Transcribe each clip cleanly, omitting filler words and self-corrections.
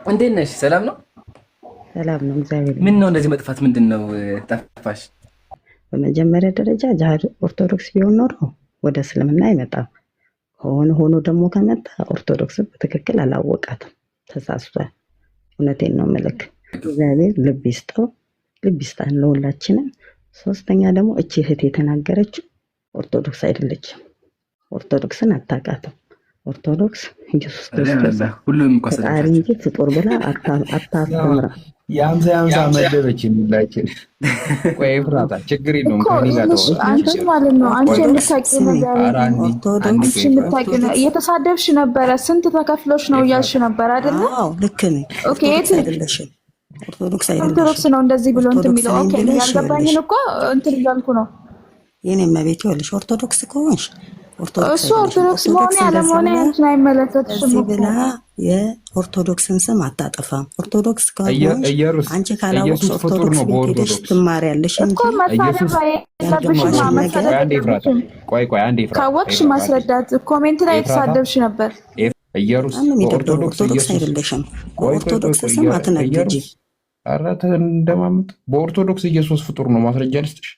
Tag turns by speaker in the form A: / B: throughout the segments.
A: እንዴት ነሽ? ሰላም ነው?
B: ሰላም ነው፣ እግዚአብሔር
A: ምን ነው
B: ይመስገን።
A: እንደዚህ መጥፋት ምንድን ነው? ጠፋሽ?
B: በመጀመሪያ ደረጃ ጃሃድ ኦርቶዶክስ ቢሆን ኖሮ ወደ እስልምና አይመጣም። ሆኖ ደግሞ ከመጣ ኦርቶዶክስን በትክክል አላወቃትም፣ ተሳስቷል። እውነቴን ነው ምልክ። እግዚአብሔር ልብ ይስጠው፣ ልብ ይስጣን ለሁላችንም። ሶስተኛ ደግሞ እቺ እህት የተናገረችው ኦርቶዶክስ አይደለችም፣ ኦርቶዶክስን አታውቃትም። ኦርቶዶክስ ኢየሱስ ክርስቶስ
A: ሁሉንም እኮ
B: ፈጣሪ
A: አሰደብሻቸው።
B: እንጂ ፍጡር ብላ አታስተምራ።
C: የአምሳ መደበች የሚላችን ቆይ ፍራታ ችግር የለውም ከኔ ጋር
D: አንቺ ማለት ነው። አንቺ የምታውቂ ነገር
B: ኦርቶዶክስ
D: አንቺ የምታውቂ ነው። እየተሳደብሽ ነበረ። ስንት ተከፍሎሽ ነው እያልሽ ነበር አይደለ?
B: አዎ ልክ ነኝ።
D: ኦኬ
B: ኦርቶዶክስ አይደለሽም፣ ኦርቶዶክስ አይደለሽም።
D: ኦርቶዶክስ ነው እንደዚህ ብሎ እንትን የሚለው። ኦኬ
B: ኦርቶዶክስ
D: ያልገባኝን እኮ እንትን እያልኩ ነው።
B: የኔ መቤት ይኸውልሽ፣ ኦርቶዶክስ ከሆንሽ ኦርቶዶክስ
D: እሱ ኦርቶዶክስ መሆኔ አለመሆኔ አንቺን አይመለከትሽም
B: እዚህ
D: እኮ።
B: ብላ የኦርቶዶክስን ስም አታጠፋም። ኦርቶዶክስ ከሆንሽ
C: ኢየሩስ
B: አንቺ ካላወቅሽ
C: ኢየሱስ ፍጡር
B: ኦርቶዶክስ
C: ነው።
B: ቤት ሄደሽ
C: በኦርቶዶክስ
B: ትማሪያለሽ እንጂ
D: እኮ መሳደብ የለብሽም።
C: ቆይ አንዴ ፍራታ ቆይ አንዴ ፍራታ
D: ካወቅሽ ማስረዳት። ኮሜንት ላይ የተሳደብሽ ነበር።
C: ኢየሩስ
B: ማንም የደበረው
C: በኦርቶዶክስ
B: ኦርቶዶክስ
C: ኢየሱስ
B: አይደለሽም። በኦርቶዶክስ ስም አትነግጂ።
C: ኧረ እንደማመጥ በኦርቶዶክስ ኢየሱስ ፍጡር ነው። ማስረጃ ልስጥሽ።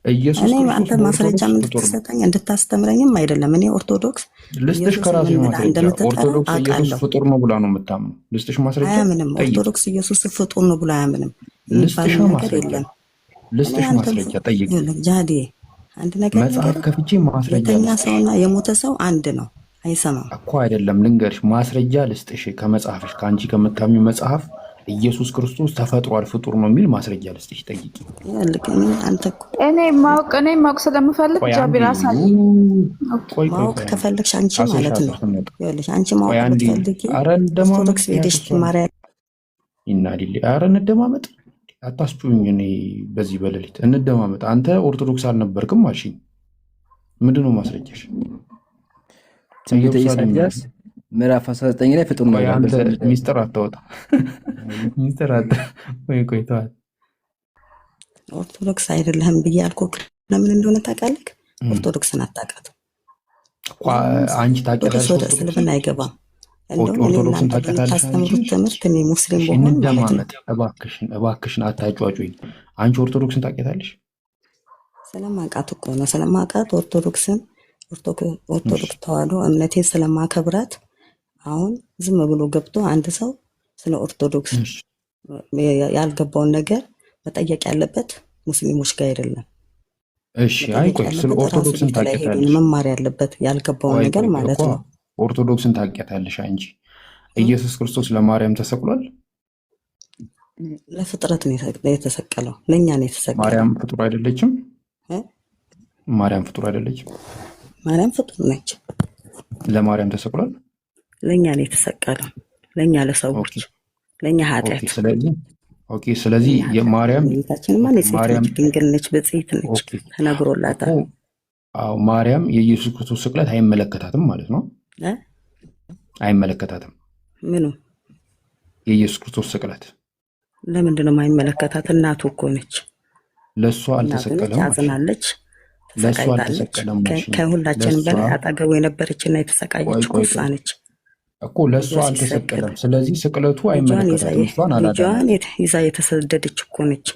C: ኢየሱስ
B: እኔ
C: ክርስቶስ
B: አንተ ማስረጃ እንድትሰጠኝ እንድታስተምረኝም አይደለም። እኔ ኦርቶዶክስ
C: ልስጥሽ ከራሴ ማስረጃ።
B: እንደምትጠራ
C: ኦርቶዶክስ ኢየሱስ
B: አውቃለሁ።
C: ፍጡር ነው ብላ ነው የምታምነው። ልስጥሽ ማስረጃ።
B: አያምንም።
C: ጠይቅ።
B: ኦርቶዶክስ ኢየሱስ ፍጡር ነው ብሎ አያምንም።
C: ልስጥሽ
B: የሚባለው ነገር
C: ማስረጃ።
B: የለም።
C: ልስጥሽ
B: እኔ አንተ
C: ማስረጃ። ጠይቅ።
B: ጃዴ አንድ ነገር
C: መጽሐፍ ከፍቼ ማስረጃ
B: የተኛ
C: ልስጥሽ
B: ሰውና የሞተ ሰው አንድ ነው፣ አይሰማም
C: እኮ አይደለም። ልንገርሽ ማስረጃ ልስጥሽ ከመጽሐፍሽ ከአንቺ ከምታምኚው መጽሐፍ ኢየሱስ ክርስቶስ ተፈጥሯል ፍጡር ነው የሚል ማስረጃ ልስጥሽ። ጠይቂ።
B: ይልቅ አንተ እኮ
D: እኔ ማወቅ ስለምፈልግ ጃቢር አሳይ።
B: ማወቅ ከፈለግሽ አንቺ ማለት ነው ይኸውልሽ፣ አንቺ ማወቅ ብትፈልጊ
C: ኧረ እንደማመጥ
B: ኦርቶዶክስ ሄደሽ ትማሪያለሽ።
C: ይናዲል። ኧረ እንደማመጥ አታስጩኝ። እኔ በዚህ በሌሊት እንደማመጥ። አንተ ኦርቶዶክስ አልነበርክም አልሽኝ። ምንድን ነው ማስረጃሽ?
A: ትንቢተ ኢሳይያስ ምዕራፍ 19 ላይ ፍጡር ነው ይላል።
C: ሚስጥር አታወጣ ሚስጥር አታ ቆይ ተዋት።
B: ኦርቶዶክስ አይደለህም ብዬ አልኩህ። ለምን እንደሆነ ታውቃለህ? ኦርቶዶክስን አታውቃትም።
C: አንቺ ታውቂያለሽ።
B: ወደ እስልምና አይገባም።
C: ኦርቶዶክስን ታውቂያለሽ።
B: ታስተምሩት ትምህርት እኔ ሙስሊም በሆን
C: እንደማመጥ እባክሽን አታጫጩኝ። አንቺ ኦርቶዶክስን ታውቂያለሽ?
B: ስለማውቃት እኮ ነው። ስለማውቃት ኦርቶዶክስ ተዋህዶ እምነቴን ስለማከብራት አሁን ዝም ብሎ ገብቶ አንድ ሰው ስለ ኦርቶዶክስ ያልገባውን ነገር መጠየቅ ያለበት ሙስሊሞች ጋር አይደለም።
C: እሺ አይ ቆይ ስለ ኦርቶዶክስን ታውቂያለሽ?
B: መማር ያለበት ያልገባውን ነገር ማለት ነው።
C: ኦርቶዶክስን ታውቂያለሽ አንቺ? ኢየሱስ ክርስቶስ ለማርያም ተሰቅሏል?
B: ለፍጥረት ነው የተሰቀለው፣ ለእኛ ነው የተሰቀለው።
C: ማርያም ፍጡር አይደለችም? ማርያም ፍጡር አይደለችም?
B: ማርያም ፍጡር ነች።
C: ለማርያም ተሰቅሏል?
B: ለእኛ ነው የተሰቀለው፣ ለእኛ ለሰዎች፣ ለእኛ ኃጢአት።
C: ስለዚህ የማርያም
B: ድንግል ነች፣ ብፅዕት ነች፣ ተነግሮላታል።
C: ማርያም የኢየሱስ ክርስቶስ ስቅለት አይመለከታትም ማለት ነው? አይመለከታትም።
B: ምኑ
C: የኢየሱስ ክርስቶስ ስቅለት
B: ለምንድን ነው የማይመለከታት? እናቱ እኮ ነች።
C: ለእሷ አልተሰቀለም።
B: አዝናለች፣ ተሰቃይታለች። ከሁላችንም በላይ አጠገቡ የነበረችና የተሰቃየች እኮ እሷ ነች
C: እኮ። ለእሷ አልተሰቀለም። ስለዚህ ስቅለቱ አይመለከታትም። እሷን
B: ልጇን ይዛ የተሰደደች እኮ ነች።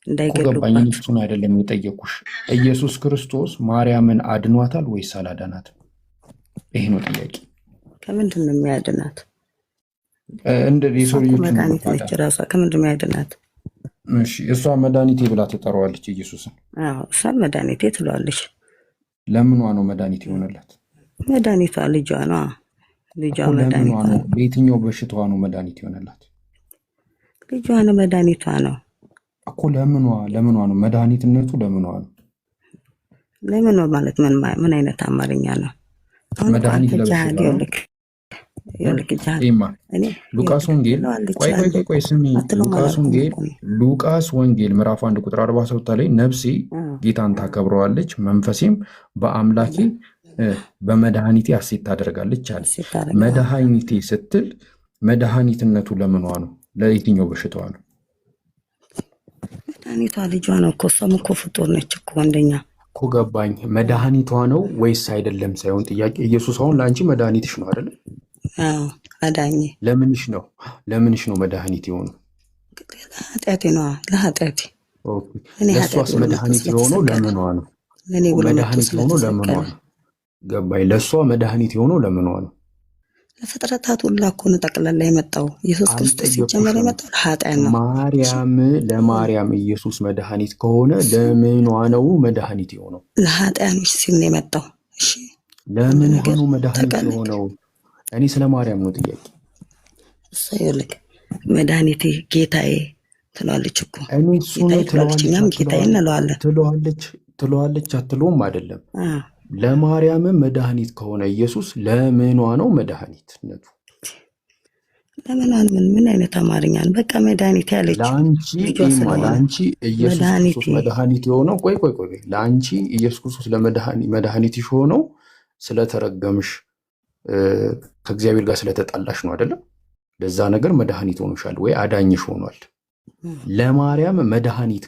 C: እንዳይገባኝ እሱን አይደለም የጠየኩሽ። ኢየሱስ ክርስቶስ ማርያምን አድኗታል ወይስ አላዳናትም? ይሄ ነው ጥያቄ።
B: ከምንድን ነው የሚያድናት?
C: እንደ የሰው ልጆች
B: መድኃኒት ነች ራሷ። ከምንድን ነው የሚያድናት?
C: እሷ መድኃኒቴ ብላ ትጠራዋለች ኢየሱስን።
B: እሷ መድኃኒቴ ትለዋለች።
C: ለምኗ ነው መድኃኒት የሆነላት?
B: መድኃኒቷ ልጇ ነው። ልጇ መድኃኒቷ ነው።
C: በየትኛው በሽታዋ ነው መድኃኒት የሆነላት?
B: ልጇ ነው፣ መድኃኒቷ ነው
C: እኮ። ለምኗ ነው መድኃኒትነቱ? ለምኗ ነው?
B: ለምኗ ማለት ምን አይነት አማርኛ ነው?
C: መድኃኒት ሉቃስ ወንጌል ቆይ ስሚ። ሉቃስ ወንጌል ምዕራፍ 1 ቁጥር 47 ላይ ነፍሴ ጌታን ታከብረዋለች፣ መንፈሴም በአምላኬ በመድኃኒቴ ሐሴት ታደርጋለች አለ። መድኃኒቴ ስትል መድኃኒትነቱ ለምኗ ነው? ለየትኛው በሽታዋ ነው?
B: መድኃኒቷ ልጇ ነው እኮ። እሷም እኮ ፍጡር ነች እኮ። አንደኛ
C: እኮ ገባኝ። መድኃኒቷ ነው ወይስ አይደለም ሳይሆን ጥያቄ። ኢየሱስ አሁን ለአንቺ መድኃኒትሽ ነው አይደለ?
B: አዳኝ
C: ለምንሽ ነው መድኃኒት የሆነው?
B: ለኃጢአቴ ነዋ፣ ለኃጢአቴ።
C: ለእሷስ መድኃኒት የሆነው ለምኗ ነው? መድኃኒት የሆነው ለምኗ ነው? ገባኝ። ለእሷ መድኃኒት የሆነው ለምኗ ነው?
B: ለፍጥረታት ሁሉ እኮ ነው ጠቅላላ የመጣው። ኢየሱስ ክርስቶስ ሲጀመር የመጣው ለኃጢአት ነው።
C: ለማርያም ኢየሱስ መድኃኒት ከሆነ ለምኗ ነው መድኃኒት የሆነው?
B: ለኃጢአኖች ሲል ነው የመጣው። እሺ
C: ለምን ሆኖ መድኃኒት የሆነው? እኔ ስለ ማርያም ነው ጥያቄ።
B: እሷ ይልክ መድኃኒቴ ጌታዬ ትለዋለች እኮ።
C: እኔ እሱ ነው ትለዋለች፣
B: እኛም ጌታዬ እንለዋለን።
C: ትለዋለች አትለውም? አይደለም። ለማርያም መድኃኒት ከሆነ ኢየሱስ ለምኗ ነው መድኃኒትነቱ?
B: ለምኗን ምን አይነት አማርኛ ነው? በቃ መድኃኒት ያለች
C: ለአንቺ ኢየሱስ ክርስቶስ መድኃኒት የሆነው ቆይ ለአንቺ ኢየሱስ ክርስቶስ መድኃኒትሽ ሆነው ስለተረገምሽ ከእግዚአብሔር ጋር ስለተጣላሽ ነው አይደለም? ለዛ ነገር መድኃኒት ሆኖሻል ወይ አዳኝሽ ሆኗል። ለማርያም መድኃኒት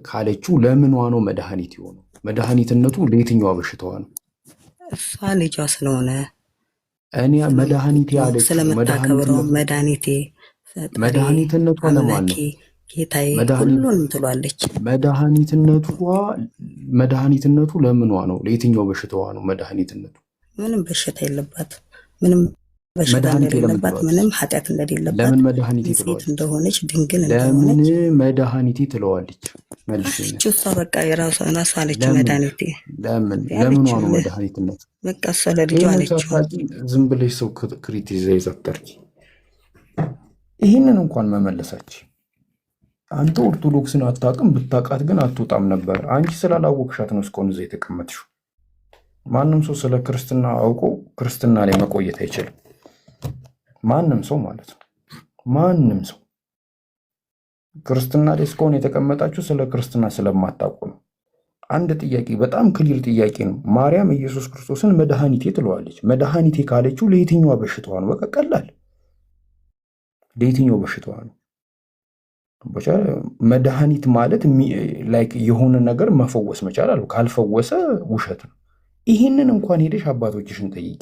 C: ካለችው ለምኗ ነው መድኃኒት የሆነው? መድኃኒትነቱ ለየትኛዋ በሽታዋ ነው?
B: እሷ ልጇ ስለሆነ
C: እኔ መድኃኒቴ ያለችው
B: ስለምታከብረው
C: መድኃኒትነቷ ለማን ነው?
B: ጌታዬ ሁሉንም ትሏለች።
C: መድኃኒትነቱ ለምኗ ነው? ለየትኛው በሽታዋ ነው መድኃኒትነቱ?
B: ምንም በሽታ የለባት፣ ምንም በሽታ እንደሌለባት፣ ምንም ኃጢአት እንደሌለባት፣
C: ለምን መድኃኒቴ ትለዋለች?
B: እንደሆነች ድንግል እንደሆነች
C: ለምን መድኃኒቴ ትለዋለች?
B: እሷ በቃ የራሷን አለች መድኃኒቴ።
C: ለምኗ ነው መድኃኒትነት?
B: በቃ እሷ ለልጇ አለችው።
C: ዝም ብለሽ ሰው ክሪቲሳይዝ አታርጊ። ይህንን እንኳን መመለሳች አንተ ኦርቶዶክስን አታውቅም፣ ብታውቃት ግን አትወጣም ነበር። አንቺ ስላላወቅሻት ነው እስካሁን እዛ የተቀመጥሽው። ማንም ሰው ስለ ክርስትና አውቆ ክርስትና ላይ መቆየት አይችልም። ማንም ሰው ማለት ነው። ማንም ሰው ክርስትና ላይ እስካሁን የተቀመጣችሁ ስለ ክርስትና ስለማታውቁ ነው። አንድ ጥያቄ፣ በጣም ክሊር ጥያቄ ነው። ማርያም ኢየሱስ ክርስቶስን መድኃኒቴ ትለዋለች። መድኃኒቴ ካለችው ለየትኛዋ በሽታዋ ነው? በቃ ቀላል፣ ለየትኛው በሽታዋ ነው? መድኃኒት ማለት ላይክ የሆነ ነገር መፈወስ መቻል አለው። ካልፈወሰ ውሸት ነው። ይህንን እንኳን ሄደሽ አባቶችሽን ጠይቂ።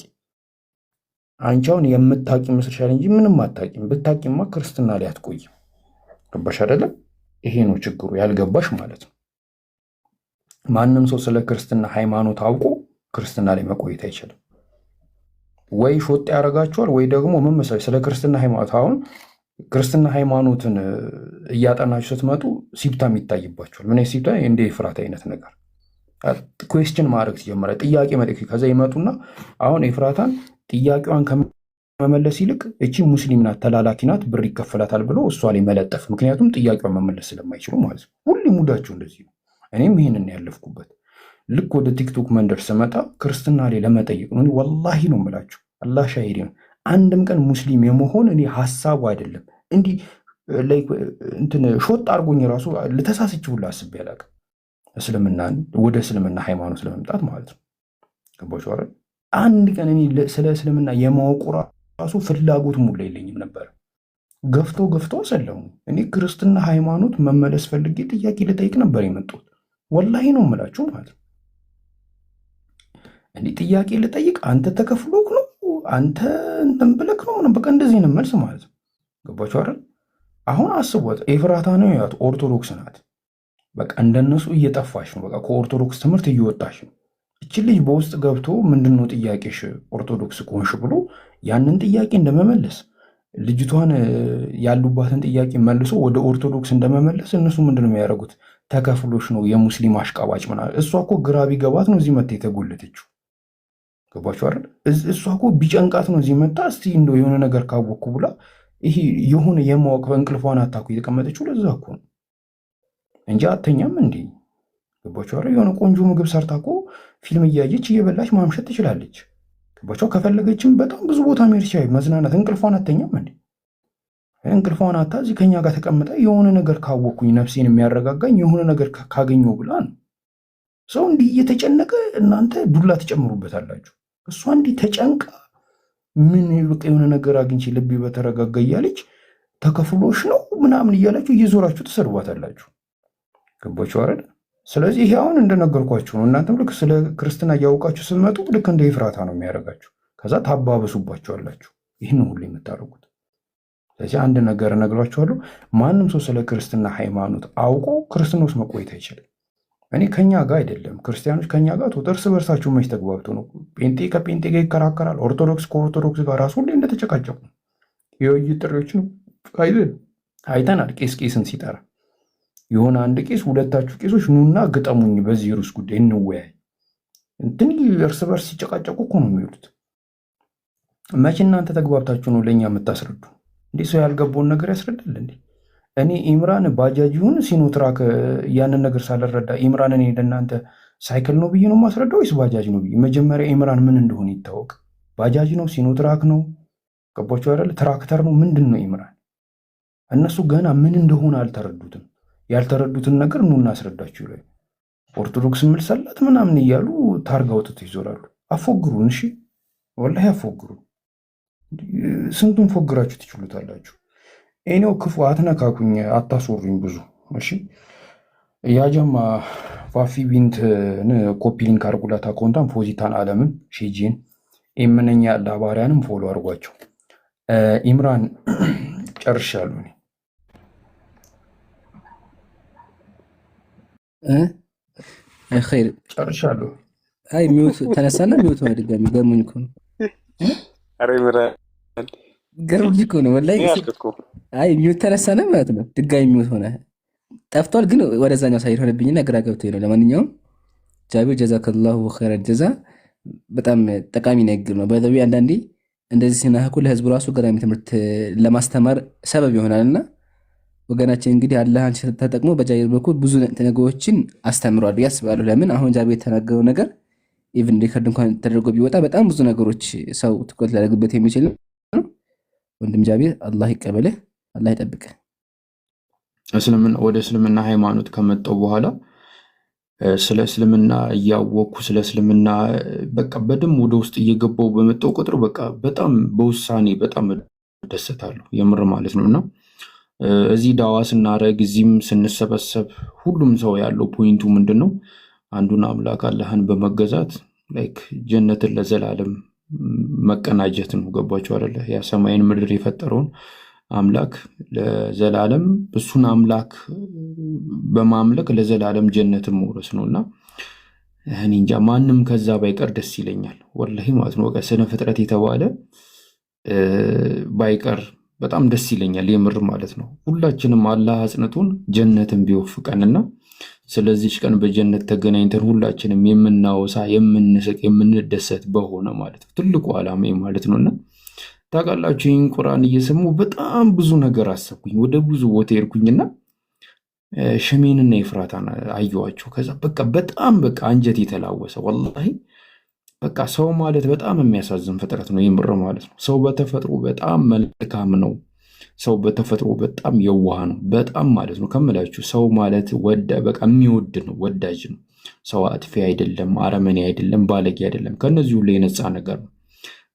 C: አንቺ አሁን የምታቂ መስልሻል እንጂ ምንም አታቂም። ብታቂማ ክርስትና ላይ አትቆይም። ገባሽ አይደለም? ይሄ ነው ችግሩ፣ ያልገባሽ ማለት ነው። ማንም ሰው ስለ ክርስትና ሃይማኖት አውቆ ክርስትና ላይ መቆየት አይችልም። ወይ ሾጥ ያደርጋቸዋል ወይ ደግሞ ምን መሰለሽ፣ ስለ ክርስትና ሃይማኖት አሁን ክርስትና ሃይማኖትን እያጠናችሁ ስትመጡ ሲብታም ይታይባቸዋል። ምን ሲብታ? እንደ ኤፍራት አይነት ነገር ኩዌስችን ማድረግ ሲጀመረ ጥያቄ መጠየቅ፣ ከዛ ይመጡና አሁን ኤፍራታን ጥያቄዋን ከመመለስ ይልቅ እቺ ሙስሊም ናት፣ ተላላኪ ናት፣ ብር ይከፈላታል ብሎ እሷ ላይ መለጠፍ። ምክንያቱም ጥያቄዋን መመለስ ስለማይችሉ ማለት ነው። ሁሌ ሙዳቸው እንደዚህ ነው። እኔም ይህንን ያለፍኩበት። ልክ ወደ ቲክቶክ መንደር ስመጣ ክርስትና ላይ ለመጠየቅ ነው። ወላሂ ነው የምላችሁ፣ አላህ ሻሂድ ነው። አንድም ቀን ሙስሊም የመሆን እኔ ሀሳቡ አይደለም። እንዲህ እንትን ሾጥ አድርጎኝ ራሱ ልተሳስች ሁላ አስቤ አላውቅም። ወደ እስልምና ሃይማኖት ለመምጣት ማለት ነው። ገባችሁ አይደል? አንድ ቀን እኔ ስለ እስልምና የማወቁ ራሱ ፍላጎት ሙላ የለኝም ነበር። ገፍቶ ሰለሙ። እኔ ክርስትና ሃይማኖት መመለስ ፈልጌ ጥያቄ ልጠይቅ ነበር የመጣሁት። ወላሂ ነው የምላችሁ ማለት ነው። እንዲህ ጥያቄ ልጠይቅ አንተ ተከፍሎክ ነው አንተ እንትን ብለክ ነው ምንም፣ በቃ እንደዚህ ነው መልስ ማለት ነው። ገባችሁ አይደል? አሁን አስቧት፣ ኤፍራታ ነው ያት ኦርቶዶክስ ናት። በቃ እንደነሱ እየጠፋሽ ነው። በቃ ከኦርቶዶክስ ትምህርት እየወጣሽ ነው። እቺ ልጅ በውስጥ ገብቶ ምንድነው ጥያቄሽ ኦርቶዶክስ ከሆንሽ ብሎ ያንን ጥያቄ እንደመመለስ፣ ልጅቷን ያሉባትን ጥያቄ መልሶ ወደ ኦርቶዶክስ እንደመመለስ እነሱ ምንድነው የሚያደርጉት? ተከፍሎሽ ነው የሙስሊም አሽቃባጭ ምናምን። እሷ እኮ ግራ ቢገባት ነው እዚህ መታ የተጎለተችው። ገባችሁ አይደል? እሷ እኮ ቢጨንቃት ነው እዚህ መጣ እስቲ እንደው የሆነ ነገር ካወቅኩ ብላ ይሄ የሆነ የማወቅ በእንቅልፏን አታኩ የተቀመጠችው ለዛ እኮ ነው እንጂ አተኛም እንዴ። ገባችሁ አይደል? የሆነ ቆንጆ ምግብ ሰርታ እኮ ፊልም እያየች እየበላች ማምሸት ትችላለች። ገባችሁ? ከፈለገችም በጣም ብዙ ቦታ መሄድ ይችላል፣ መዝናናት። እንቅልፏን አተኛም እንዴ? እንቅልፏን አታ እዚህ ከኛ ጋር ተቀምጣ የሆነ ነገር ካወቅኩኝ ነፍሴን የሚያረጋጋኝ የሆነ ነገር ካገኘው ብላ ነው። ሰው እንዲህ እየተጨነቀ እናንተ ዱላ ትጨምሩበታላችሁ። እሷ እንዲህ ተጨንቃ ምን በቃ የሆነ ነገር አግኝቼ ልቤ በተረጋጋ እያለች ተከፍሎሽ ነው ምናምን እያላችሁ እየዞራችሁ ትሰድቧታላችሁ። ገባችሁ አይደል? ስለዚህ ይሄ አሁን እንደነገርኳችሁ ነው። እናንተም ልክ ስለ ክርስትና እያወቃችሁ ስትመጡ ልክ እንደ ኤፍራታ ነው የሚያደርጋችሁ። ከዛ ታባበሱባችኋላችሁ። ይህን ሁሉ የምታደርጉት። ስለዚህ አንድ ነገር እነግራችኋለሁ፣ ማንም ሰው ስለ ክርስትና ሃይማኖት አውቆ ክርስትና ውስጥ መቆየት አይችልም። እኔ ከኛ ጋር አይደለም ክርስቲያኖች ከኛ ጋር እርስ በርሳቸው መች ተግባብቶ ነው? ጴንጤ ከጴንጤ ጋር ይከራከራል። ኦርቶዶክስ ከኦርቶዶክስ ጋር ራሱ ሁሌ እንደተጨቃጨቁ ነው። የውይይት ጥሪዎችን አይተናል። ቄስ ቄስን ሲጠራ የሆነ አንድ ቄስ ሁለታችሁ ቄሶች ኑና ግጠሙኝ በዚህ ርዕስ ጉዳይ እንወያይ። እንትን እርስ በርስ ሲጨቃጨቁ እኮ ነው የሚሉት። መቼ እናንተ ተግባብታችሁ ነው ለእኛ የምታስረዱ? እንዲህ ሰው ያልገባውን ነገር ያስረዳል እንዴ? እኔ ኢምራን ባጃጅ ይሁን ሲኖትራክ ያንን ነገር ሳልረዳ ኢምራን እኔ ለእናንተ ሳይክል ነው ብዬ ነው ማስረዳው ወይስ ባጃጅ ነው ብዬ? መጀመሪያ ኢምራን ምን እንደሆነ ይታወቅ። ባጃጅ ነው ሲኖትራክ ነው? ገባችሁ አይደል? ትራክተር ነው ምንድን ነው ኢምራን? እነሱ ገና ምን እንደሆነ አልተረዱትም። ያልተረዱትን ነገር ኑ እናስረዳችሁ ላይ ኦርቶዶክስ ምልሰላት ምናምን እያሉ ታርጋ አውጥተው ይዞራሉ። አፎግሩን። እሺ ወላሂ አፎግሩን። ስንቱን ፎግራችሁ ትችሉታላችሁ። እኔው ክፉ አትነካኩኝ፣ አታስወሩኝ ብዙ። እሺ ያጀማ ፋፊ ቢንትን ኮፒ ሊንክ አርጉላት፣ አካውንታን ፎዚታን አለምን ሺጂን ኤምነኛ ያለ ባሪያንም ፎሎ አርጓቸው። ኢምራን ጨርሻለሁ።
A: ኸይር
C: ጨርሻለሁ።
A: አይ ሚውት ተነሳና ሚውት ሆነ ድጋሚ። ገርሞኝ እኮ ነው።
E: ኧረ ኢምራን
A: ገርሞኝ እኮ ነው ወላሂ። አይ ሚውት ተነሳና ማለት ነው ድጋሚ ሚውት ሆነ። ጠፍቷል ግን ወደዛኛው ሳይድ ሆነብኝና ግራ ገብቶኝ ነው። ለማንኛውም ጃቢር ጀዛከላሁ ኸይረል ጀዛ፣ በጣም ጠቃሚ ነገር ነው። በደዊ አንዳንዴ እንደዚህ ሲናህኩ ለህዝቡ ራሱ ገራሚ ትምህርት ለማስተማር ሰበብ ይሆናልና ወገናችን እንግዲህ አላህን ተጠቅሞ በጃቢር በኩል ብዙ ነገሮችን አስተምሯል ብዬ አስባለሁ። ለምን አሁን ጃቢር የተናገረው ነገር ኢቭን ሪከርድ እንኳን ተደርጎ ቢወጣ በጣም ብዙ ነገሮች ሰው ትኩረት ሊያደርግበት የሚችል ነው። ወንድም ጃቢር አላህ ይቀበልህ፣ አላህ ይጠብቅህ።
C: ወደ እስልምና ሃይማኖት ከመጣው በኋላ ስለ እስልምና እያወቅኩ ስለ እስልምና በቃ በደንብ ወደ ውስጥ እየገባው በመጣው ቁጥር በቃ በጣም በውሳኔ በጣም ደሰታለሁ የምር ማለት ነው። እና እዚህ ዳዋ ስናረግ እዚህም ስንሰበሰብ ሁሉም ሰው ያለው ፖይንቱ ምንድን ነው? አንዱን አምላክ አላህን በመገዛት ላይክ ጀነትን ለዘላለም መቀናጀት ነው። ገባችሁ አይደለ? ያ ሰማይን ምድር የፈጠረውን አምላክ ለዘላለም እሱን አምላክ በማምለክ ለዘላለም ጀነትን መውረስ ነው። እና እኔ እንጃ ማንም ከዛ ባይቀር ደስ ይለኛል ወላሂ ማለት ነው። በቃ ስነ ፍጥረት የተባለ ባይቀር በጣም ደስ ይለኛል የምር ማለት ነው። ሁላችንም አላህ አጽንቶን ጀነትን ቢወፍቀንና ስለዚች ቀን በጀነት ተገናኝተን ሁላችንም የምናወሳ የምንስቅ የምንደሰት በሆነ ማለት ነው ትልቁ ዓላማ ማለት ነውና ታውቃላችሁ ይህን ቁርአን እየሰሙ በጣም ብዙ ነገር አሰብኩኝ። ወደ ብዙ ቦታ ሄድኩኝና ሸሜንና ኤፍራታን አየኋቸው። ከዛ በቃ በጣም በቃ አንጀት የተላወሰ ወላሂ በቃ ሰው ማለት በጣም የሚያሳዝን ፍጥረት ነው የምር ማለት ነው። ሰው በተፈጥሮ በጣም መልካም ነው። ሰው በተፈጥሮ በጣም የዋህ ነው በጣም ማለት ነው ከምላችሁ። ሰው ማለት በቃ የሚወድ ነው፣ ወዳጅ ነው። ሰው አጥፊ አይደለም፣ አረመኔ አይደለም፣ ባለጌ አይደለም። ከነዚህ ሁሉ የነጻ ነገር ነው።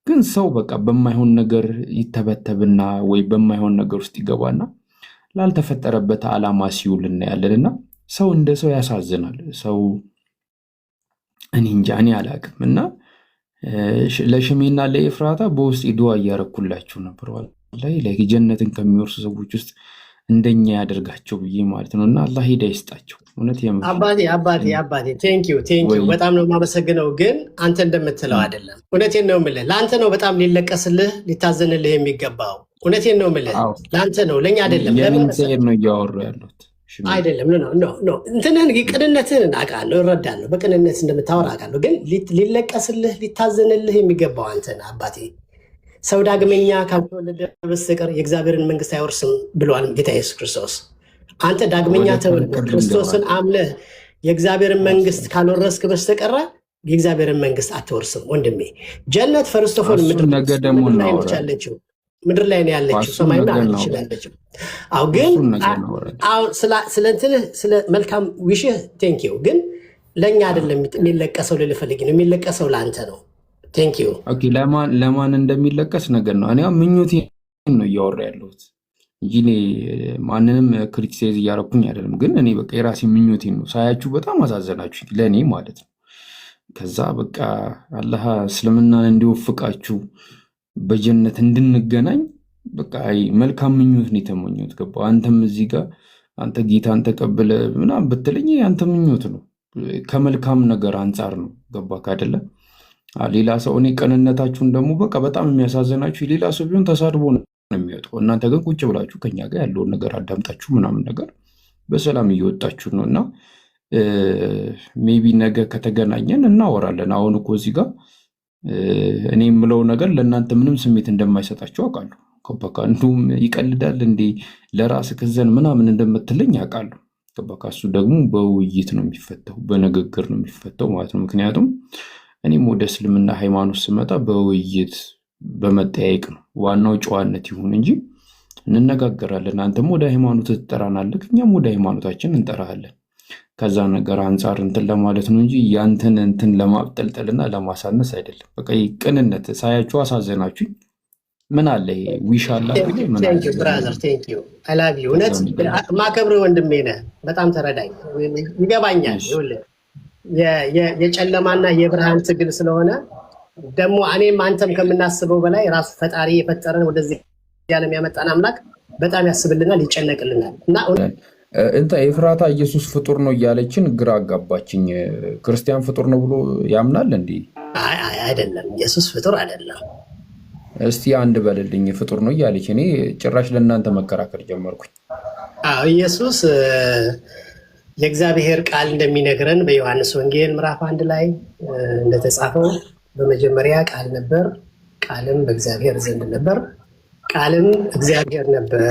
C: ግን ሰው በቃ በማይሆን ነገር ይተበተብና ወይ በማይሆን ነገር ውስጥ ይገባና ላልተፈጠረበት ዓላማ ሲውል እናያለንና ሰው እንደ ሰው ያሳዝናል። ሰው እኔ እንጃ እኔ አላቅም። እና ለሽሜና ለኤፍራታ በውስጥ ዱዓ እያረኩላችሁ ነበር ላይ ጀነትን ከሚወርሱ ሰዎች ውስጥ እንደኛ ያደርጋቸው ብዬ ማለት ነው። እና አላህ ሂዳ ይስጣቸው። እውነት
F: አባቴ ቴንኪው በጣም ነው የማመሰግነው። ግን አንተ እንደምትለው አይደለም። እውነቴን ነው የምልህ። ለአንተ ነው በጣም ሊለቀስልህ ሊታዘንልህ የሚገባው። እውነቴን ነው የምልህ። ለአንተ ነው ለእኛ አይደለም።
C: ነው እያወሩ ያሉት
F: አይደለም። እንትንህን ቅንነትህን አውቃለሁ፣ እረዳለሁ። በቅንነት እንደምታወራ አውቃለሁ። ግን ሊለቀስልህ ሊታዘንልህ የሚገባው አንተ ነህ አባቴ። ሰው ዳግመኛ ካልተወለደ በስተቀር የእግዚአብሔርን መንግስት አይወርስም ብሏል ጌታ ኢየሱስ ክርስቶስ። አንተ ዳግመኛ ተወልደ ክርስቶስን አምነህ የእግዚአብሔርን መንግስት ካልወረስክ በስተቀረ የእግዚአብሔርን መንግስት አትወርስም ወንድሜ። ጀነት ፈርስቶፎል ምድር ላይ ነው ያለችው፣ ሰማይ ያለችው። አሁ ግን ስለ መልካም ዊሽህ ቴንኪው። ግን ለእኛ አይደለም የሚለቀሰው ልልፈልግ ነው፣ የሚለቀሰው ለአንተ ነው።
C: ለማን እንደሚለቀስ ነገር ነው። እኔ ምኞቴ ነው እያወራ ያለሁት እንጂ ማንንም ክሪቲሳይዝ እያረኩኝ አይደለም። ግን እኔ በቃ የራሴ ምኞቴ ነው። ሳያችሁ በጣም አሳዘናችሁ ለእኔ ማለት ነው። ከዛ በቃ አላህ እስልምናን እንዲወፍቃችሁ በጀነት እንድንገናኝ በቃ መልካም ምኞት ነው የተመኘሁት። ገባ? አንተም እዚህ ጋር አንተ ጌታን ተቀብለ ምናምን ብትለኝ አንተ ምኞት ነው ከመልካም ነገር አንጻር ነው። ገባ ካደለ ሌላ ሰው እኔ ቅንነታችሁን ደግሞ በቃ በጣም የሚያሳዝናችሁ ሌላ ሰው ቢሆን ተሳድቦ ነው የሚወጣው። እናንተ ግን ቁጭ ብላችሁ ከኛ ጋር ያለውን ነገር አዳምጣችሁ ምናምን ነገር በሰላም እየወጣችሁ ነው። እና ሜቢ ነገ ከተገናኘን እናወራለን። አሁን እኮ እዚህ ጋር እኔ የምለው ነገር ለእናንተ ምንም ስሜት እንደማይሰጣችሁ አውቃለሁ። በቃ እንዲሁም ይቀልዳል እንዴ ለራስ ክዘን ምናምን እንደምትለኝ አውቃለሁ። በቃ እሱ ደግሞ በውይይት ነው የሚፈታው፣ በንግግር ነው የሚፈታው ማለት ነው። ምክንያቱም እኔም ወደ እስልምና ሃይማኖት ስመጣ በውይይት በመጠያየቅ ነው። ዋናው ጨዋነት ይሁን እንጂ እንነጋገራለን። አንተም ወደ ሃይማኖት ትጠራናለህ፣ እኛም ወደ ሃይማኖታችን እንጠራሃለን። ከዛ ነገር አንጻር እንትን ለማለት ነው እንጂ ያንተን እንትን ለማብጠልጠልና ለማሳነስ አይደለም። በቃ ቅንነት ሳያችሁ አሳዘናችሁኝ። ምን አለ ዊሽ አላ
F: እውነት ማከብር ወንድሜ ነህ። በጣም ተረዳኝ፣ ይገባኛል። የጨለማና የብርሃን ትግል ስለሆነ ደግሞ እኔም አንተም ከምናስበው በላይ ራሱ ፈጣሪ የፈጠረን ወደዚህ ዓለም ያመጣን አምላክ በጣም ያስብልናል፣ ይጨነቅልናል። እና
C: ኤፍራታ ኢየሱስ ፍጡር ነው እያለችን ግራ አጋባችኝ። ክርስቲያን ፍጡር ነው ብሎ ያምናል እንዴ?
F: አይደለም፣ ኢየሱስ ፍጡር አይደለም።
C: እስቲ አንድ በልልኝ። ፍጡር ነው እያለች እኔ ጭራሽ ለእናንተ መከራከር ጀመርኩኝ።
F: ኢየሱስ የእግዚአብሔር ቃል እንደሚነግረን በዮሐንስ ወንጌል ምዕራፍ 1 ላይ እንደተጻፈው በመጀመሪያ ቃል ነበር፣ ቃልም በእግዚአብሔር ዘንድ ነበር፣ ቃልም እግዚአብሔር ነበር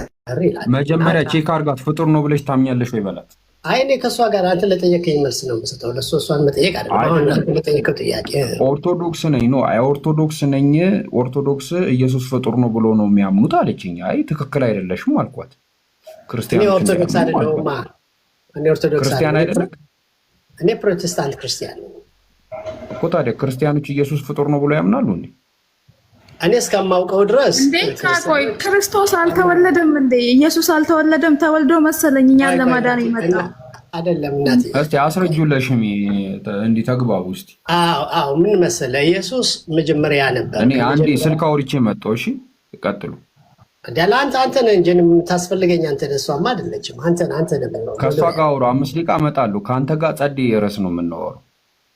F: ይላል።
C: መጀመሪያ ቼክ አድርጋት። ፍጡር ነው ብለሽ ታምኛለሽ ወይ በላት።
F: አይ እኔ ከእሷ ጋር አንተ ለጠየቀኝ መልስ ነው የምሰጠው፣ ለእሱ እሷን መጠየቅ አይደለም። ለጠየቀው ጥያቄ
C: ኦርቶዶክስ ነኝ ነው። አይ ኦርቶዶክስ ነኝ፣ ኦርቶዶክስ ኢየሱስ ፍጡር ነው ብሎ ነው የሚያምኑት አለችኝ። አይ ትክክል አይደለሽም አልኳት።
F: እኔ ኦርቶዶክስ አይደለሁማ። እኔ ኦርቶዶክስ
C: ክርስቲያን አይደለም፣
F: እኔ ፕሮቴስታንት ክርስቲያን ነኝ
C: እኮ። ታዲያ ክርስቲያኖች ኢየሱስ ፍጡር ነው ብሎ ያምናሉ እንዴ?
F: እኔ እስከማውቀው ድረስ
D: ቆይ ክርስቶስ አልተወለደም እንዴ? ኢየሱስ አልተወለደም? ተወልዶ መሰለኝ እኛን ለማዳን የመጣው
F: አይደለም። እናቴ
C: እስቲ አስረጁለሽም እንዲህ ተግባቡ እስቲ።
F: አዎ ምን መሰለ፣ ኢየሱስ መጀመሪያ ነበር።
C: እኔ አንዴ ስልክ አውርቼ መጣሁ። እሺ ቀጥሉ።
F: አንተ ነህ እንጂ የምታስፈልገኝ አንተ ነህ፣ እሷማ አይደለችም። አንተ ነህ።
C: ከእሷ ጋር አውሩ። 5 ደቂቃ እመጣለሁ። ከአንተ ጋር ጸዴ ርዕስ ነው የምናወራው።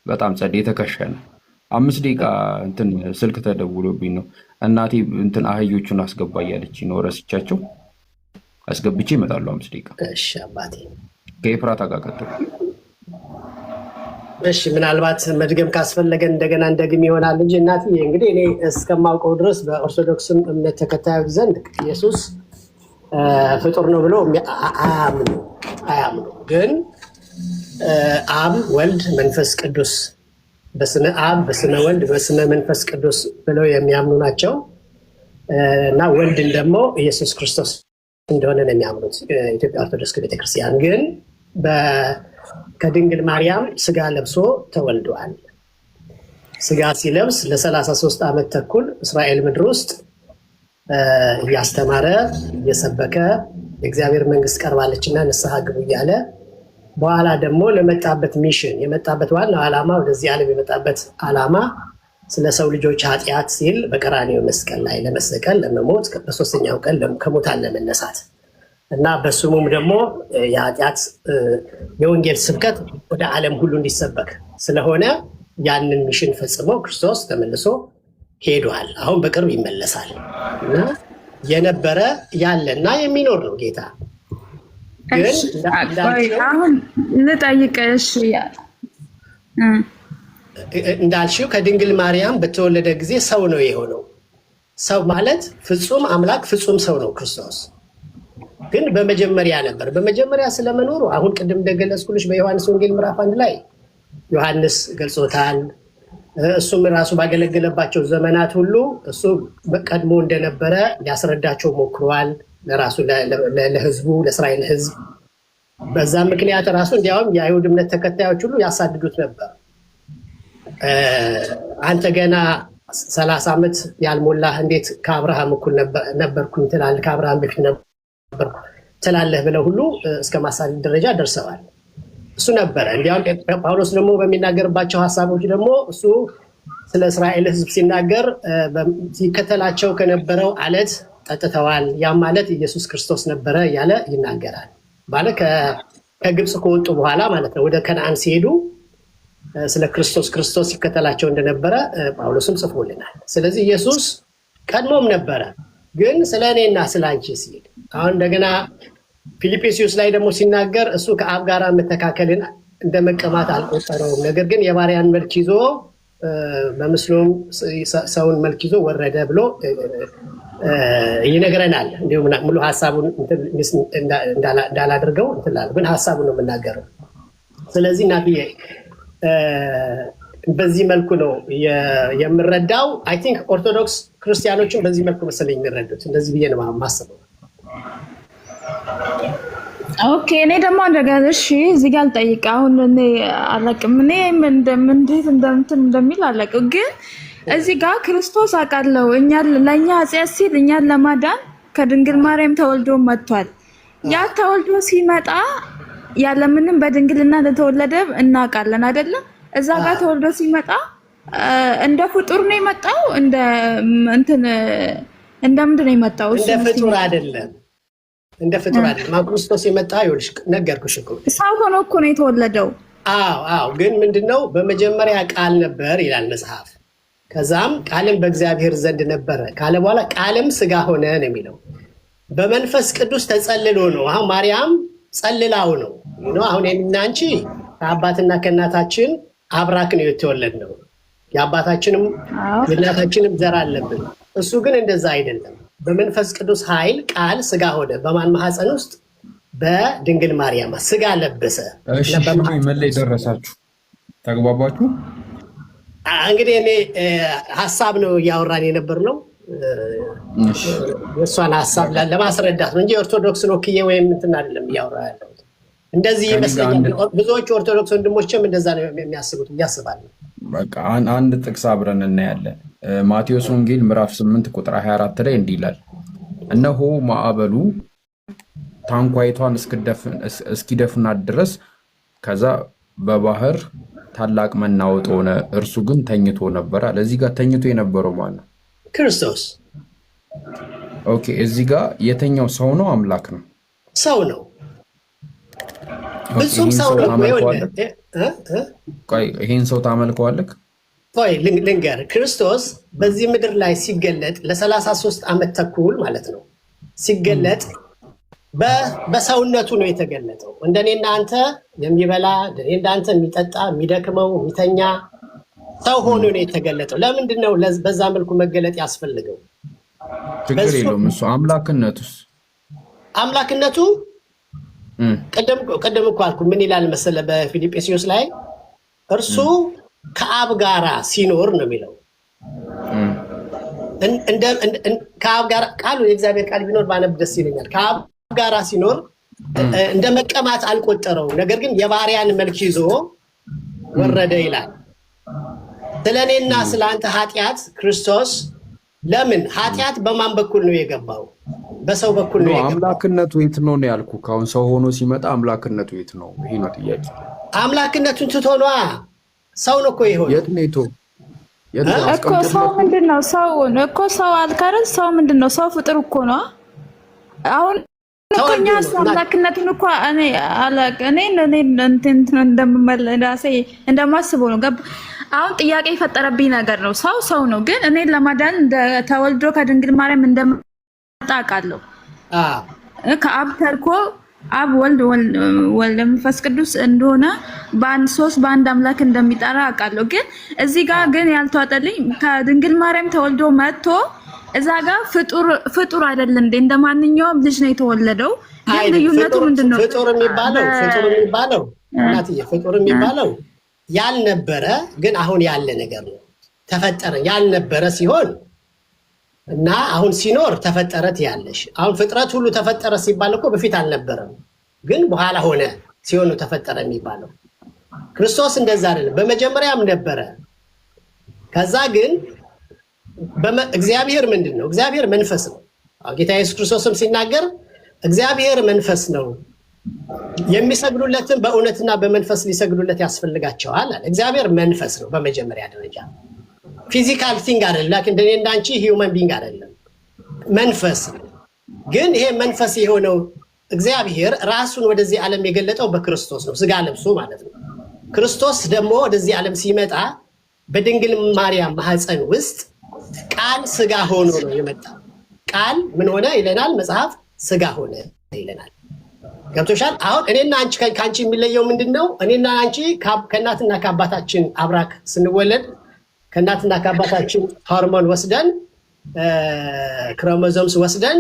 C: በጣም ጸዴ የተከሸነ 5 ደቂቃ እንትን ስልክ ተደውሎብኝ ነው። እናቴ እንትን አህዮቹን አስገባ እያለች ነው። ረስቻቸው አስገብቼ እመጣለሁ 5 ደቂቃ።
F: እሺ አባቴ።
C: ከኤፍራታ ጋር ቀጥሉ።
F: እሺ ምናልባት መድገም ካስፈለገን እንደገና እንደግም ይሆናል እንጂ እናቴ እንግዲህ እኔ እስከማውቀው ድረስ በኦርቶዶክስም እምነት ተከታዮች ዘንድ ኢየሱስ ፍጡር ነው ብሎ አያምኑ። ግን አብ፣ ወልድ፣ መንፈስ ቅዱስ በስመ አብ፣ በስመ ወልድ፣ በስመ መንፈስ ቅዱስ ብለው የሚያምኑ ናቸው እና ወልድን ደግሞ ኢየሱስ ክርስቶስ እንደሆነ ነው የሚያምኑት። ኢትዮጵያ ኦርቶዶክስ ቤተክርስቲያን ግን ከድንግል ማርያም ስጋ ለብሶ ተወልደዋል። ስጋ ሲለብስ ለ33 ዓመት ተኩል እስራኤል ምድር ውስጥ እያስተማረ እየሰበከ የእግዚአብሔር መንግስት ቀርባለችና ንስሐ ግቡ እያለ በኋላ ደግሞ ለመጣበት ሚሽን የመጣበት ዋናው ዓላማ ወደዚህ ዓለም የመጣበት ዓላማ ስለ ሰው ልጆች ኃጢአት ሲል በቀራንዮ መስቀል ላይ ለመሰቀል ለመሞት በሶስተኛው ቀን ከሙታን ለመነሳት እና በስሙም ደግሞ የኃጢአት የወንጌል ስብከት ወደ ዓለም ሁሉ እንዲሰበክ ስለሆነ ያንን ሚሽን ፈጽሞ ክርስቶስ ተመልሶ ሄዷል። አሁን በቅርብ ይመለሳል እና የነበረ ያለና የሚኖር ነው ጌታ።
D: አሁን ልጠይቅሽ
F: እንዳልሽው ከድንግል ማርያም በተወለደ ጊዜ ሰው ነው የሆነው። ሰው ማለት ፍጹም አምላክ ፍጹም ሰው ነው ክርስቶስ። ግን በመጀመሪያ ነበር። በመጀመሪያ ስለመኖሩ አሁን ቅድም እንደገለጽኩልሽ በዮሐንስ ወንጌል ምዕራፍ 1 ላይ ዮሐንስ ገልጾታል። እሱም ራሱ ባገለገለባቸው ዘመናት ሁሉ እሱ ቀድሞ እንደነበረ ሊያስረዳቸው ሞክሯል። ለራሱ ለህዝቡ፣ ለእስራኤል ህዝብ። በዛ ምክንያት ራሱ እንዲያውም የአይሁድ እምነት ተከታዮች ሁሉ ያሳድዱት ነበር። አንተ ገና 30 ዓመት ያልሞላህ እንዴት ከአብርሃም እኩል ነበርኩኝ ትላለህ፣ ከአብርሃም በፊት ነበርኩ ትላለህ ብለው ሁሉ እስከ ማሳደድ ደረጃ ደርሰዋል። እሱ ነበረ። እንዲያውም ጳውሎስ ደግሞ በሚናገርባቸው ሀሳቦች ደግሞ እሱ ስለ እስራኤል ሕዝብ ሲናገር ሲከተላቸው ከነበረው አለት ጠጥተዋል። ያም ማለት ኢየሱስ ክርስቶስ ነበረ ያለ ይናገራል። ባለ ከግብፅ ከወጡ በኋላ ማለት ነው ወደ ከነዓን ሲሄዱ ስለ ክርስቶስ ሲከተላቸው እንደነበረ ጳውሎስም ጽፎልናል። ስለዚህ ኢየሱስ ቀድሞም ነበረ፣ ግን ስለ እኔና ስለ አንቺ ሲል አሁን እንደገና ፊልጵስዩስ ላይ ደግሞ ሲናገር እሱ ከአብ ጋር መተካከልን እንደ መቀማት አልቆጠረውም፣ ነገር ግን የባሪያን መልክ ይዞ በምስሉም ሰውን መልክ ይዞ ወረደ ብሎ ይነግረናል። እንዲሁም ሙሉ ሀሳቡን እንዳላደርገው እንትላል፣ ግን ሀሳቡን ነው የምናገረው። ስለዚህ እናትዬ በዚህ መልኩ ነው የምረዳው። አይ ቲንክ ኦርቶዶክስ ክርስቲያኖችን በዚህ መልኩ መሰለኝ የሚረዱት። እንደዚህ ብዬ ነው የማስበው።
D: ኦኬ እኔ ደግሞ እንደጋሽ እዚህ ጋር ልጠይቅ። አሁን እኔ አላቅም እኔ እንዴት እንደሚል አላቅም፣ ግን እዚህ ጋር ክርስቶስ አውቃለሁ ለእኛ ኃጢአት ሲል እኛን ለማዳን ከድንግል ማርያም ተወልዶ መጥቷል። ያ ተወልዶ ሲመጣ ያለምንም በድንግልና እንደተወለደ እናውቃለን አይደለም? እዛ ጋር ተወልዶ ሲመጣ እንደ ፍጡር ነው የመጣው? እንደ ምንድን ነው የመጣው?
F: እንደ ፍጡር አይደለም። እንደ ፍጡር አይደለም። ክርስቶስ የመጣ ይኸውልሽ ነገርኩሽ እኮ
D: ሰው ሆኖ እኮ ነው የተወለደው።
F: አዎ ግን ምንድነው በመጀመሪያ ቃል ነበር ይላል መጽሐፍ። ከዛም ቃልም በእግዚአብሔር ዘንድ ነበረ ካለ በኋላ ቃልም ስጋ ሆነ ነው የሚለው። በመንፈስ ቅዱስ ተጸልሎ ነው። አሁን ማርያም ጸልላው ነው። አሁን እኔና አንቺ ከአባትና ከእናታችን አብራክ ነው የተወለድነው። የአባታችንም የእናታችንም ዘር አለብን። እሱ ግን እንደዛ አይደለም። በመንፈስ ቅዱስ ኃይል ቃል ስጋ ሆነ። በማን ማህፀን ውስጥ? በድንግል ማርያም ስጋ ለበሰ።
C: ምን ላይ ደረሳችሁ? ተግባባችሁ?
F: እንግዲህ እኔ ሀሳብ ነው እያወራን የነበር ነው። የእሷን ሀሳብ ለማስረዳት ነው እንጂ ኦርቶዶክስን ወክዬ ወይም እንትን አይደለም እያወራ ያለው። እንደዚህ ይመስለኛል። ብዙዎቹ ኦርቶዶክስ ወንድሞችም እንደዛ ነው የሚያስቡት እያስባለሁ።
C: በቃ አንድ ጥቅስ አብረን እናያለን። ማቴዎስ ወንጌል ምዕራፍ 8 ቁጥር 24 ላይ እንዲህ ይላል፣ እነሆ ማዕበሉ ታንኳይቷን እስኪደፍናት ድረስ ከዛ በባህር ታላቅ መናወጥ ሆነ፣ እርሱ ግን ተኝቶ ነበር አለ። እዚህ ጋር ተኝቶ የነበረው ማለት ነው
F: ክርስቶስ።
C: ኦኬ እዚህ ጋር የተኛው ሰው ነው አምላክ ነው?
F: ሰው ነው። እሱም ሰው ነው።
C: ይሄን ሰው ታመልከዋለህ?
F: ቆይ ልንገር። ክርስቶስ በዚህ ምድር ላይ ሲገለጥ ለ33 ዓመት ተኩል ማለት ነው ሲገለጥ በሰውነቱ ነው የተገለጠው። እንደኔና አንተ የሚበላ እንደኔ እንዳንተ የሚጠጣ የሚደክመው የሚተኛ ሰው ሆኖ ነው የተገለጠው። ለምንድን ነው በዛ መልኩ መገለጥ ያስፈልገው?
C: ችግር የለውም። እሱ አምላክነቱ ቀደም እኮ አልኩ። ምን ይላል መሰለ በፊልጵስዩስ ላይ እርሱ ከአብ ጋራ ሲኖር ነው የሚለው። ከአብ ጋር ቃሉ የእግዚአብሔር ቃል ቢኖር ባነብ ደስ ይለኛል። ከአብ ጋራ ሲኖር እንደ መቀማት አልቆጠረው፣ ነገር ግን የባሪያን መልክ ይዞ ወረደ ይላል። ስለ እኔና ስለ አንተ ኃጢአት ክርስቶስ ለምን ኃጢአት በማን በኩል ነው የገባው? በሰው በኩል ነው የገባው። አምላክነቱ የት ነው ነው ያልኩ። ካሁን ሰው ሆኖ ሲመጣ አምላክነቱ የት ነው? ይሄ ነው ጥያቄ።
F: አምላክነቱን ትቶ ነዋ ሰው ነው እኮ ይሆን።
C: የት ነው
D: እኮ ሰው ምንድነው? ሰው እኮ ሰው አልካረን ሰው ምንድነው? ሰው ፍጥር እኮ ነው። አሁን እኮኛ አምላክነቱን እኮ እኔ እንደምመለዳሴ እንደማስበው ነው። አሁን ጥያቄ የፈጠረብኝ ነገር ነው። ሰው ነው፣ ግን እኔን ለማዳን ተወልዶ ከድንግል ማርያም እንደመጣ አውቃለሁ። ከአብ ተልኮ አብ ወልድ መንፈስ ቅዱስ እንደሆነ በአንድ አምላክ እንደሚጠራ አውቃለሁ። ግን እዚህ ጋር ግን ያልተዋጠልኝ ከድንግል ማርያም ተወልዶ መጥቶ እዛ ጋር ፍጡር አይደለም እንዴ? እንደማንኛውም ልጅ ነው የተወለደው። ግን ልዩነቱ ምንድነው?
F: ፍጡር የሚባለው ያልነበረ ግን አሁን ያለ ነገር ነው። ተፈጠረ ያልነበረ ሲሆን እና አሁን ሲኖር ተፈጠረት ያለሽ። አሁን ፍጥረት ሁሉ ተፈጠረ ሲባል እኮ በፊት አልነበረም፣ ግን በኋላ ሆነ ሲሆን ነው ተፈጠረ የሚባለው። ክርስቶስ እንደዛ አይደለም። በመጀመሪያም ነበረ። ከዛ ግን እግዚአብሔር ምንድን ነው? እግዚአብሔር መንፈስ ነው። ጌታ ኢየሱስ ክርስቶስም ሲናገር እግዚአብሔር መንፈስ ነው፣ የሚሰግዱለትን በእውነትና በመንፈስ ሊሰግዱለት ያስፈልጋቸዋል አለ። እግዚአብሔር መንፈስ ነው በመጀመሪያ ደረጃ። ፊዚካል ቲንግ አይደለም። ላኪን እንደኔ እንዳንቺ ሂውመን ቢንግ አይደለም፣ መንፈስ ነው። ግን ይሄ መንፈስ የሆነው እግዚአብሔር ራሱን ወደዚህ ዓለም የገለጠው በክርስቶስ ነው፣ ስጋ ለብሶ ማለት ነው። ክርስቶስ ደግሞ ወደዚህ ዓለም ሲመጣ በድንግል ማርያም ማህፀን ውስጥ ቃል ስጋ ሆኖ ነው የመጣው። ቃል ምን ሆነ ይለናል መጽሐፍ? ስጋ ሆነ ይለናል። ገብቶሻል? አሁን እኔና አንቺ ከአንቺ የሚለየው ምንድን ነው? እኔና አንቺ ከእናትና ከአባታችን አብራክ ስንወለድ ከእናትና ከአባታችን ሆርሞን ወስደን ክሮሞዞምስ ወስደን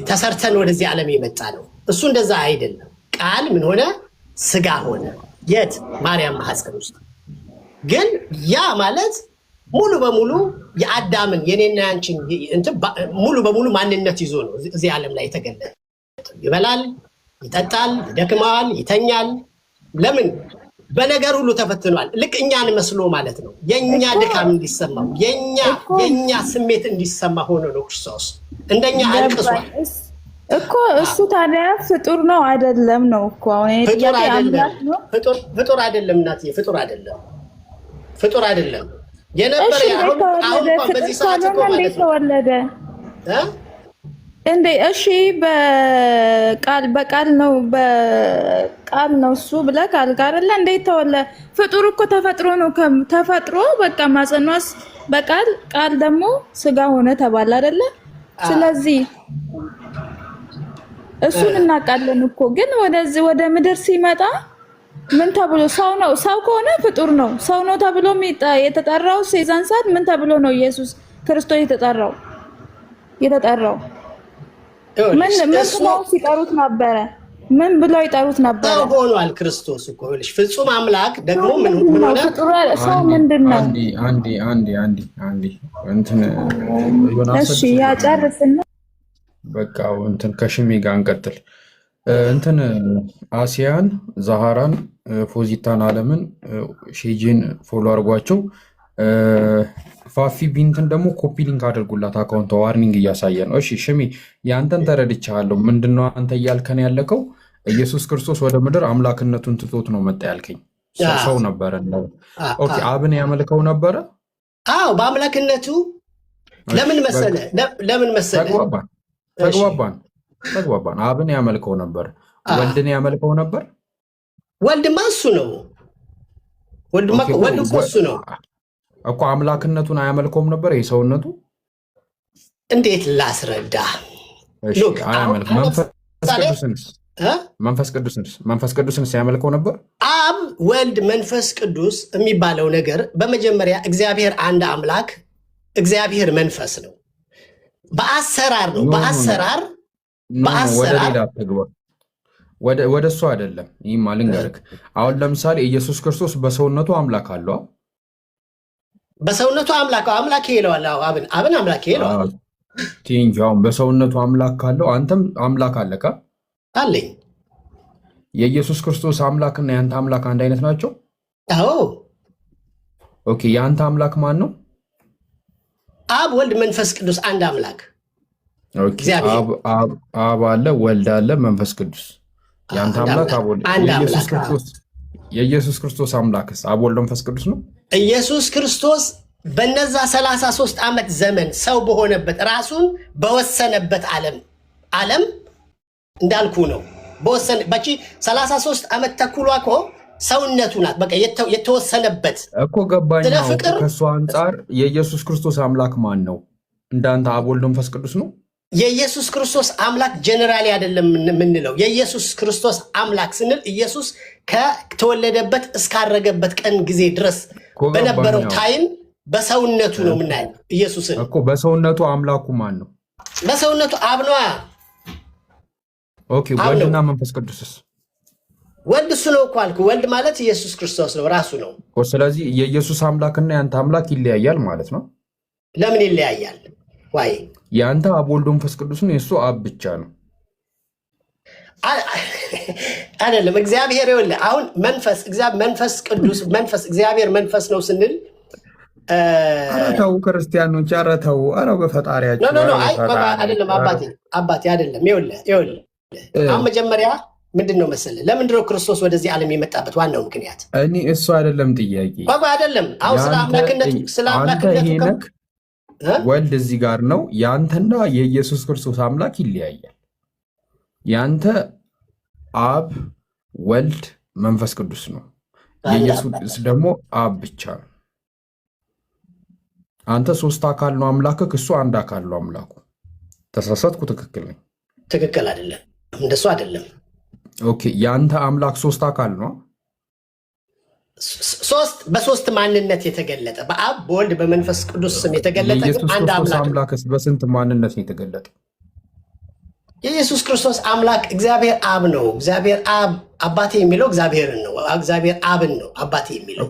F: ተሰርተን ወደዚህ ዓለም የመጣ ነው። እሱ እንደዛ አይደለም። ቃል ምን ሆነ? ስጋ ሆነ። የት? ማርያም ማህፀን ውስጥ። ግን ያ ማለት ሙሉ በሙሉ የአዳምን የኔና ያንቺን ሙሉ በሙሉ ማንነት ይዞ ነው እዚህ ዓለም ላይ የተገለጠ። ይበላል፣ ይጠጣል፣ ይደክመዋል፣ ይተኛል። ለምን? በነገር ሁሉ ተፈትኗል። ልክ እኛን መስሎ ማለት ነው። የኛ ድካም እንዲሰማው የኛ ስሜት እንዲሰማ ሆኖ ነው ክርስቶስ እንደኛ አልቅሷል
D: እኮ። እሱ ታዲያ ፍጡር ነው አይደለም? ነው እኮ
F: ፍጡር አይደለም እናትዬ፣ ፍጡር አይደለም፣ ፍጡር አይደለም። የነበረ አሁን በዚህ ሰዓት እኮ ማለት ነው ተወለደ እንዴ? እሺ በቃል ነው እሱ ብለህ ካልክ አይደለ እንዴት ተወለደ? ፍጡር እኮ ተፈጥሮ ነው። ተፈጥሮ በቃ ማጸኗስ በቃል ቃል ደግሞ ስጋ ሆነ ተባለ አይደለ? ስለዚህ እሱን እናውቃለን እኮ። ግን ወደዚህ ወደ ምድር ሲመጣ ምን ተብሎ ሰው ነው? ሰው ከሆነ ፍጡር ነው። ሰው ነው ተብሎ የተጠራው የዛን ሰዓት ምን ተብሎ ነው ኢየሱስ ክርስቶስ የተጠራው? ምን ብለው ሲጠሩት ነበረ? ምን ብለው ይጠሩት ነበረ? ሰው ሆኗል ክርስቶስ እኮ ልሽ ፍጹም አምላክ ደግሞ ምን ሆነ?
D: ሰው ምንድን ነው?
C: አንዴ እንትን
D: እሺ ያጨርስና
C: በቃ እንትን ከሽሜ ጋር እንቀጥል። እንትን አሲያን፣ ዛሃራን፣ ፎዚታን፣ አለምን፣ ሼጂን ፎሎ አድርጓቸው። ፋፊ ቢንትን ደግሞ ኮፒ ሊንክ አድርጉላት። አካውንቷ ዋርኒንግ እያሳየ ነው። እሺ ሽሜ ያንተን ተረድቻለሁ። ምንድነው አንተ እያልከን ያለከው? ኢየሱስ ክርስቶስ ወደ ምድር አምላክነቱን ትቶት ነው መጣ ያልከኝ። ሰው ነበረ። ኦኬ አብን ያመልከው ነበረ?
F: አዎ በአምላክነቱ። ለምን መሰለ
C: ተግባባን። አብን ያመልከው ነበር። ወልድን ያመልከው ነበር።
F: ወልድማ እሱ ነው። ወልድ እኮ እሱ ነው
C: እኮ። አምላክነቱን አያመልከውም ነበር? የሰውነቱ
F: እንዴት ላስረዳ?
C: መንፈስ ቅዱስንስ ያመልከው ነበር?
F: አብ፣ ወልድ፣ መንፈስ ቅዱስ የሚባለው ነገር በመጀመሪያ እግዚአብሔር አንድ አምላክ፣ እግዚአብሔር መንፈስ ነው። በአሰራር ነው። በአሰራር
C: ወደ እሱ አይደለም። ይህማ ልንገርህ። አሁን ለምሳሌ ኢየሱስ ክርስቶስ በሰውነቱ አምላክ አለው።
F: በሰውነቱ አምላክ ይለዋል። አብን አምላክ ይለዋል።
C: እንጂ አሁን በሰውነቱ አምላክ ካለው አንተም አምላክ አለካ
F: አለኝ።
C: የኢየሱስ ክርስቶስ አምላክና የአንተ አምላክ አንድ አይነት ናቸው?
F: አዎ።
C: ኦኬ የአንተ አምላክ ማን ነው?
F: አብ፣ ወልድ፣ መንፈስ ቅዱስ አንድ አምላክ።
C: አብ አለ፣ ወልድ አለ፣ መንፈስ ቅዱስ። የአንተ አምላክ አብ፣ ወልድ። የኢየሱስ ክርስቶስ አምላክስ አብ፣ ወልድ፣ መንፈስ ቅዱስ ነው?
F: ኢየሱስ ክርስቶስ በነዛ 33 ዓመት ዘመን ሰው በሆነበት ራሱን በወሰነበት ዓለም እንዳልኩ ነው። በቺ 33 ዓመት ተኩሏ እኮ ሰውነቱ ናት። በቃ የተወሰነበት
C: እኮ ገባኝ። ከእሱ አንጻር የኢየሱስ ክርስቶስ አምላክ ማን ነው? እንዳንተ አብ፣ ወልድ፣ መንፈስ ቅዱስ ነው?
F: የኢየሱስ ክርስቶስ አምላክ ጀነራሊ አይደለም የምንለው። የኢየሱስ ክርስቶስ አምላክ ስንል ኢየሱስ ከተወለደበት እስካረገበት ቀን ጊዜ ድረስ በነበረው ታይም በሰውነቱ ነው የምናየው ኢየሱስን
C: እኮ። በሰውነቱ አምላኩ ማን ነው?
F: በሰውነቱ አብ ነዋ።
C: ኦኬ ወልድና መንፈስ ቅዱስስ?
F: ወልድ እሱ ነው እኮ አልኩ። ወልድ ማለት ኢየሱስ ክርስቶስ ነው፣ ራሱ ነው።
C: ስለዚህ የኢየሱስ አምላክና የአንተ አምላክ ይለያያል ማለት ነው።
F: ለምን ይለያያል? ዋይ
C: የአንተ አብ፣ ወልድ፣ መንፈስ ቅዱስ ነው፣ የእሱ አብ ብቻ ነው
F: አይደለም። እግዚአብሔር ይኸውልህ፣ አሁን መንፈስ ቅዱስ እግዚአብሔር መንፈስ ነው ስንል
C: ኧረ ተው ክርስቲያኖች፣ ኧረ ተው፣ ኧረ በፈጣሪያቸው
F: አይደለም አባቴ አይደለም። ይኸውልህ አሁን ምንድነው መሰለህ? ለምንድነው ክርስቶስ ወደዚህ ዓለም የመጣበት ዋናው ምክንያት?
C: እኔ እሱ አይደለም ጥያቄ።
F: አይደለም። አሁን ስለ አምላክነቱ
C: ወልድ እዚህ ጋር ነው። ያንተና የኢየሱስ ክርስቶስ አምላክ ይለያያል። ያንተ አብ፣ ወልድ፣ መንፈስ ቅዱስ ነው። የኢየሱስ ደግሞ አብ ብቻ ነው። አንተ ሶስት አካል ነው አምላክህ፣ እሱ አንድ አካል ነው አምላኩ። ተሳሳትኩ? ትክክል ነኝ?
F: ትክክል አይደለም። እንደሱ አይደለም።
C: ኦኬ፣ ያንተ አምላክ ሶስት አካል ነው።
F: በሶስት ማንነት የተገለጠ በአብ በወልድ በመንፈስ ቅዱስ ስም የተገለጠ አንድ
C: አምላክ። በስንት ማንነት ነው የተገለጠ?
F: የኢየሱስ ክርስቶስ አምላክ እግዚአብሔር አብ ነው። እግዚአብሔር አብ አባቴ የሚለው እግዚአብሔርን ነው። እግዚአብሔር አብን ነው አባቴ የሚለው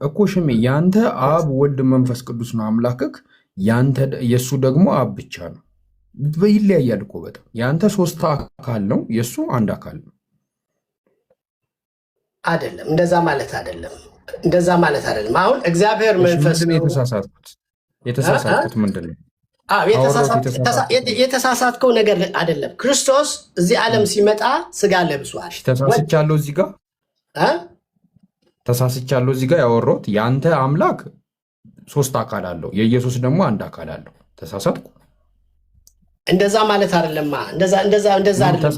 C: እኮ ሽሜ ያንተ አብ ወልድ መንፈስ ቅዱስ ነው አምላክህ። የእሱ ደግሞ አብ ብቻ ነው። ይለያያል እኮ በጣም። ያንተ ሶስት አካል ነው፣ የእሱ አንድ አካል ነው።
F: አይደለም። እንደዛ ማለት አይደለም። አሁን እግዚአብሔር መንፈስ ነው።
C: የተሳሳትኩት ምንድን ነው?
F: የተሳሳትከው ነገር አይደለም። ክርስቶስ እዚህ ዓለም ሲመጣ ስጋ ለብሷል።
C: ተሳስቻለሁ እዚህ ጋር ያወራሁት ያንተ አምላክ ሶስት አካል አለው፣ የኢየሱስ ደግሞ አንድ አካል አለው። ተሳሳትኩ?
F: እንደዛ ማለት አይደለማ። እንደዛ አይደለም።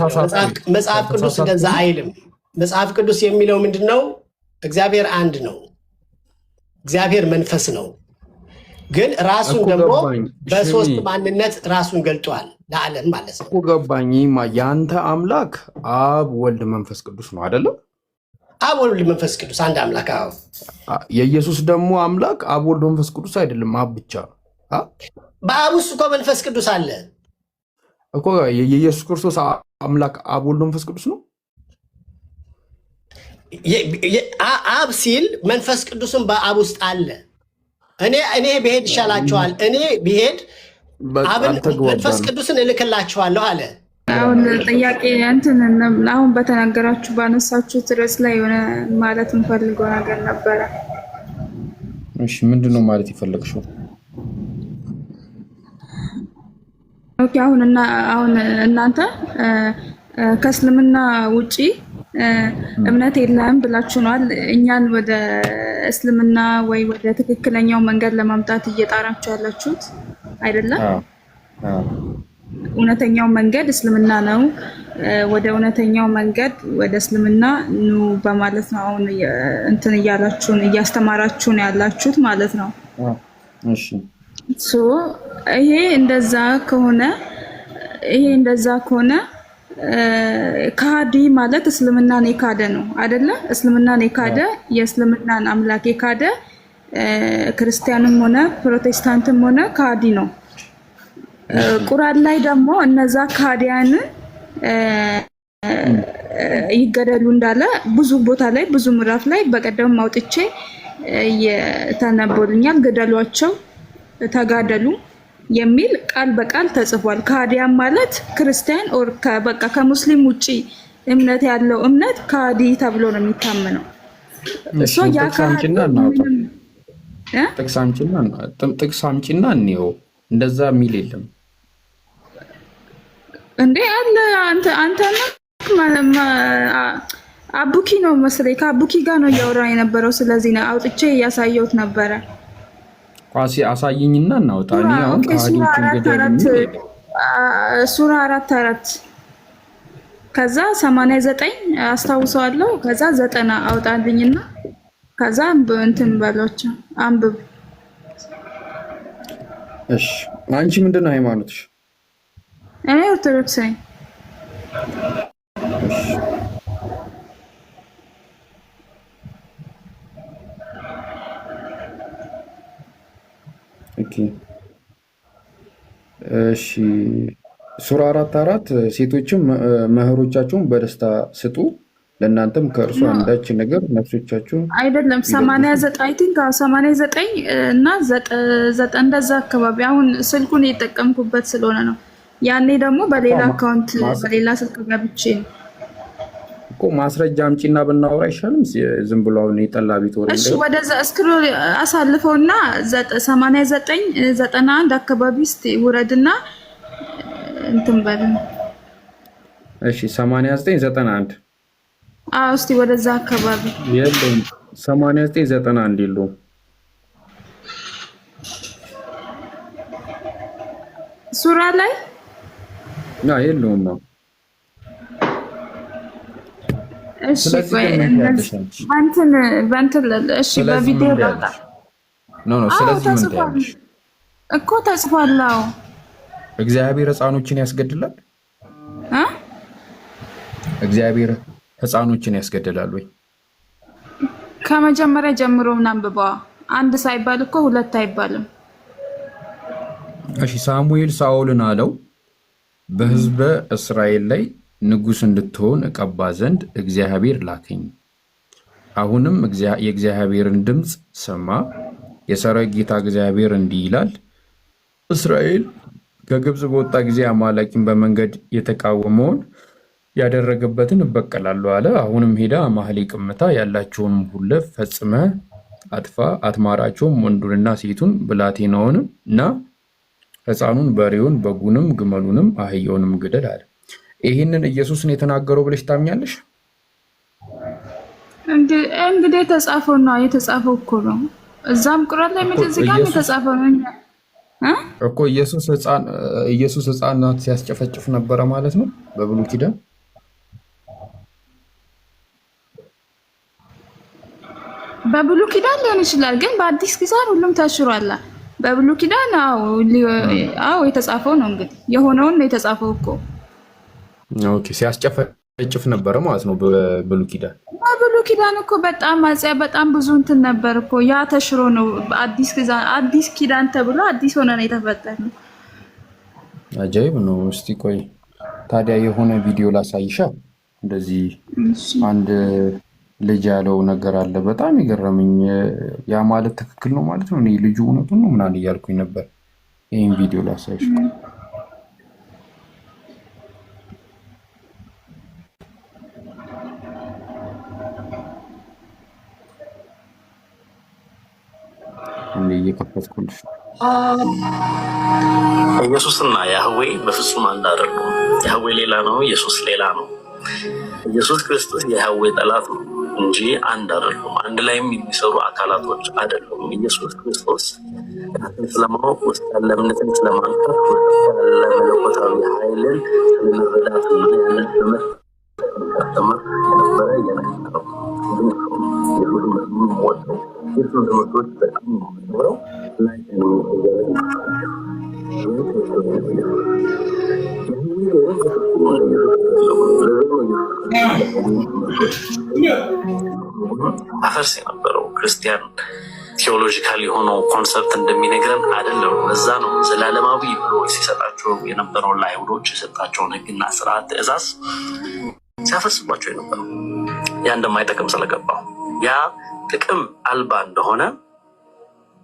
F: መጽሐፍ ቅዱስ እንደዛ አይልም። መጽሐፍ ቅዱስ የሚለው ምንድነው? እግዚአብሔር አንድ ነው። እግዚአብሔር መንፈስ ነው። ግን ራሱን ደግሞ በሶስት ማንነት ራሱን ገልጧል ለዓለም ማለት ነው።
C: እኮ ገባኝ። ያንተ አምላክ አብ ወልድ መንፈስ ቅዱስ ነው አይደለም?
F: አብ ወልድ መንፈስ ቅዱስ አንድ አምላክ። አዎ።
C: የኢየሱስ ደግሞ አምላክ አብ ወልድ መንፈስ ቅዱስ አይደለም፣ አብ ብቻ ነው።
F: በአብ ውስጥ እኮ መንፈስ ቅዱስ አለ
C: እኮ። የኢየሱስ ክርስቶስ አምላክ አብ ወልድ መንፈስ ቅዱስ ነው።
F: አብ ሲል መንፈስ ቅዱስን በአብ ውስጥ አለ። እኔ ብሄድ ይሻላችኋል፣ እኔ ብሄድ መንፈስ ቅዱስን እልክላችኋለሁ አለ።
D: አሁን ጥያቄ አሁን በተናገራችሁ ባነሳችሁት ርዕስ ላይ የሆነ ማለት እንፈልገው ነገር ነበረ።
C: እሺ፣ ምንድን ነው ማለት የፈለግሽው?
D: ኦኬ፣ አሁን እናንተ ከእስልምና ውጪ እምነት የለም ብላችኋል። እኛን ወደ እስልምና ወይ ወደ ትክክለኛው መንገድ ለማምጣት እየጣራችሁ ያላችሁት አይደለም? እውነተኛው መንገድ እስልምና ነው። ወደ እውነተኛው መንገድ ወደ እስልምና ኑ በማለት ነው አሁን እያስተማራችሁን ያላችሁት ማለት ነው።
C: እሺ፣
D: ይሄ እንደዛ ከሆነ ከሃዲ ማለት እስልምናን የካደ ነው አይደለ? እስልምናን የካደ የእስልምናን አምላክ የካደ ክርስቲያንም ሆነ ፕሮቴስታንትም ሆነ ከሃዲ ነው። ቁርአን ላይ ደግሞ እነዛ ከሃዲያንን ይገደሉ እንዳለ ብዙ ቦታ ላይ ብዙ ምዕራፍ ላይ በቀደም አውጥቼ ተነበሉኛል። ግደሏቸው፣ ተጋደሉ የሚል ቃል በቃል ተጽፏል። ከሃዲያን ማለት ክርስቲያን ኦር በቃ ከሙስሊም ውጪ እምነት ያለው እምነት ከሃዲ ተብሎ ነው የሚታመነው።
C: ጥቅስ አምጪና እንየው። እንደዛ የሚል የለም
D: እንዴ? አለ። አንተ አቡኪ ነው መሰለኝ። ከአቡኪ ጋር ነው እያወራ የነበረው። ስለዚህ ነው አውጥቼ እያሳየሁት ነበረ።
C: ኳሲ አሳይኝና እናውጣ። አሁን
D: ሱራ 4 ከዛ 89 አስታውሰዋለሁ። ከዛ 90 አውጣልኝና ከዛ እንትን በሏቸው አንብብ።
C: እሺ፣ አንቺ ምንድነው ሃይማኖትሽ?
D: እኔ ኦርቶዶክስ ነኝ።
C: እሺ፣ ሱራ 4 ሴቶችም መህሮቻቸውን በደስታ ስጡ፣ ለእናንተም ከእርሱ አንዳች ነገር ነፍሶቻችሁ
D: አይደለም 89 አይ ቲንክ 89 እና 9 እንደዛ አካባቢ። አሁን ስልኩን እየተጠቀምኩበት ስለሆነ ነው። ያኔ ደግሞ በሌላ አካውንት በሌላ ስልክ ገብቼ
C: እኮ ማስረጃ አምጪና ብናወራ አይሻልም? ዝም ብሎ አሁን የጠላ ቢት ወደ
D: እሺ፣ ወደዛ ስክሮል አሳልፈውና 89 91 አካባቢ ውረድና እንትን በል
C: እሺ 8991
D: እስቲ ወደዛ አካባቢ
C: የለውም። 8991 የለውም።
D: ሱራ ላይ
C: የለውም ነው።
D: እሺ እሺ በቪዲዮ ላውጣ
C: ስለዚህ ምን ታያለሽ
D: እኮ ተጽፏል።
C: እግዚአብሔር ሕፃኖችን ያስገድላል? እግዚአብሔር ሕፃኖችን ያስገድላል ወይ?
D: ከመጀመሪያ ጀምሮ ምናንብባ አንድ ሳይባል እኮ ሁለት አይባልም።
C: እሺ ሳሙኤል ሳኦልን አለው በሕዝበ እስራኤል ላይ ንጉሥ እንድትሆን እቀባ ዘንድ እግዚአብሔር ላከኝ። አሁንም የእግዚአብሔርን ድምፅ ሰማ። የሰራዊት ጌታ እግዚአብሔር እንዲህ ይላል፣ እስራኤል ከግብፅ በወጣ ጊዜ አማላቂን በመንገድ የተቃወመውን ያደረገበትን እበቀላለሁ አለ። አሁንም ሄዳ አማሌቅን ምታ፣ ያላቸውንም ሁሉ ፈጽመ አጥፋ፣ አትማራቸውም። ወንዱንና ሴቱን ብላቴናውንም እና ሕፃኑን፣ በሬውን፣ በጉንም፣ ግመሉንም አህያውንም ግደል አለ። ይህንን ኢየሱስን የተናገረው ብለሽ ታምኛለሽ?
D: እንግዲህ የተጻፈው ነው። የተጻፈው እኮ ነው። እዛም ቁርአን ላይ ምን እዚህ ጋር የተጻፈው ነው
C: እኮ። ኢየሱስ ሕፃናት ሲያስጨፈጭፍ ነበረ ማለት ነው በብሉይ ኪዳን።
D: በብሉይ ኪዳን ሊሆን ይችላል፣ ግን በአዲስ ኪዳን ሁሉም ተሽሯል። በብሉይ ኪዳን የተጻፈው ነው። እንግዲህ የሆነውን ነው የተጻፈው እኮ።
C: ኦኬ ሲያስጨፈጭፍ ነበረ ማለት ነው በብሉይ ኪዳን።
D: በብሉይ ኪዳን እኮ በጣም ብዙ እንትን ነበር እኮ። ያ ተሽሮ ነው አዲስ ኪዳን ተብሎ አዲስ ሆነ ነው የተፈጠረው።
C: አጃይብ ነው። እስቲ ቆይ ታዲያ የሆነ ቪዲዮ ላሳይሻ። እንደዚህ አንድ ልጅ ያለው ነገር አለ በጣም የገረመኝ። ያ ማለት ትክክል ነው ማለት ነው? እኔ ልጁ እውነቱን ነው ምናምን እያልኩኝ ነበር። ይህን ቪዲዮ ላሳይሽ። እንዴ እየከፈትኩልሽ
G: ኢየሱስና ያህዌ በፍጹም አንድ አይደሉም። ያህዌ ሌላ ነው፣ ኢየሱስ ሌላ ነው። ኢየሱስ ክርስቶስ የያህዌ ጠላት ነው እንጂ አንድ አይደሉም። አንድ ላይም የሚሰሩ አካላቶች አይደሉም። ኢየሱስ ክርስቶስ ስለማወቅ ውስጥ ያለ እምነትን ስለማንከፍ ውስጥ ያለ መለኮታዊ ኃይልን ስለመረዳትና ያንን ለመጠመር የነበረ የነበረው ወደው የሱን ትምህርቶች በጣም ኖረው ላይ አፈርስ የነበረው ክርስቲያን ቴዎሎጂካል የሆነው ኮንሰፕት እንደሚነግረን አይደለም። እዛ ነው ዘላለማዊ ብሎ ሲሰጣቸው የነበረውን ለአይሁዶች የሰጣቸውን ሕግና ስርዓት ትእዛዝ ሲያፈርስባቸው የነበረው ያ እንደማይጠቅም ስለገባው ያ ጥቅም አልባ እንደሆነ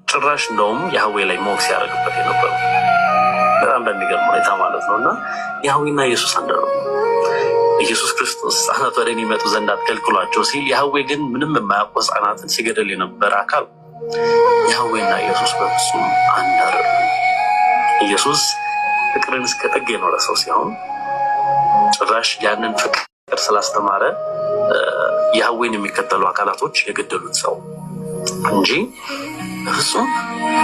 G: ጭራሽ እንደውም ያህዌ ላይ ሞክ ሲያደርግበት የነበረው በጣም በሚገርም ሁኔታ ማለት ነው። እና ያህዌና ኢየሱስ አንድ ነው። ኢየሱስ ክርስቶስ ሕፃናት ወደ እኔ ይመጡ ዘንድ አትከልክሏቸው ሲል፣ ያህዌ ግን ምንም የማያውቁ ሕፃናትን ሲገድል የነበረ አካል። ያህዌና ኢየሱስ በፍጹም አንድ አይደሉም። ኢየሱስ ፍቅርን እስከ ጥግ የኖረ ሰው ሲሆን ጭራሽ ያንን ፍቅር ስላስተማረ ያህዌን የሚከተሉ አካላቶች የገደሉት ሰው እንጂ በፍጹም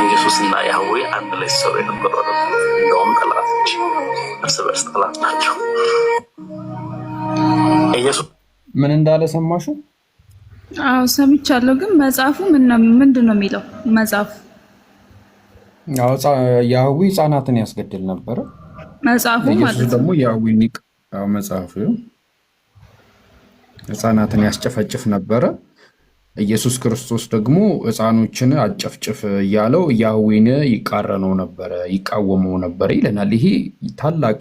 G: ኢየሱስና ያህዌ አንድ ላይ ሲሰሩ የነበሩ እንደውም ጠላት እንጂ እርስ በርስ ጠላት ናቸው። ኢየሱስ
C: ምን እንዳለ ሰማሹ?
D: አዎ ሰምቻለሁ። ግን መጽሐፉ ምንድን ነው የሚለው? መጽሐፉ
C: ያህዌ ሕፃናትን ያስገድል ነበረ።
D: መጽሐፉ ማለት
C: ነው ደግሞ ያህዌ መጽሐፉ ሕፃናትን ያስጨፈጭፍ ነበረ። ኢየሱስ ክርስቶስ ደግሞ ሕፃኖችን አጨፍጭፍ እያለው ያህዌን ይቃረነው ነበረ፣ ይቃወመው ነበረ ይለናል። ይሄ ታላቅ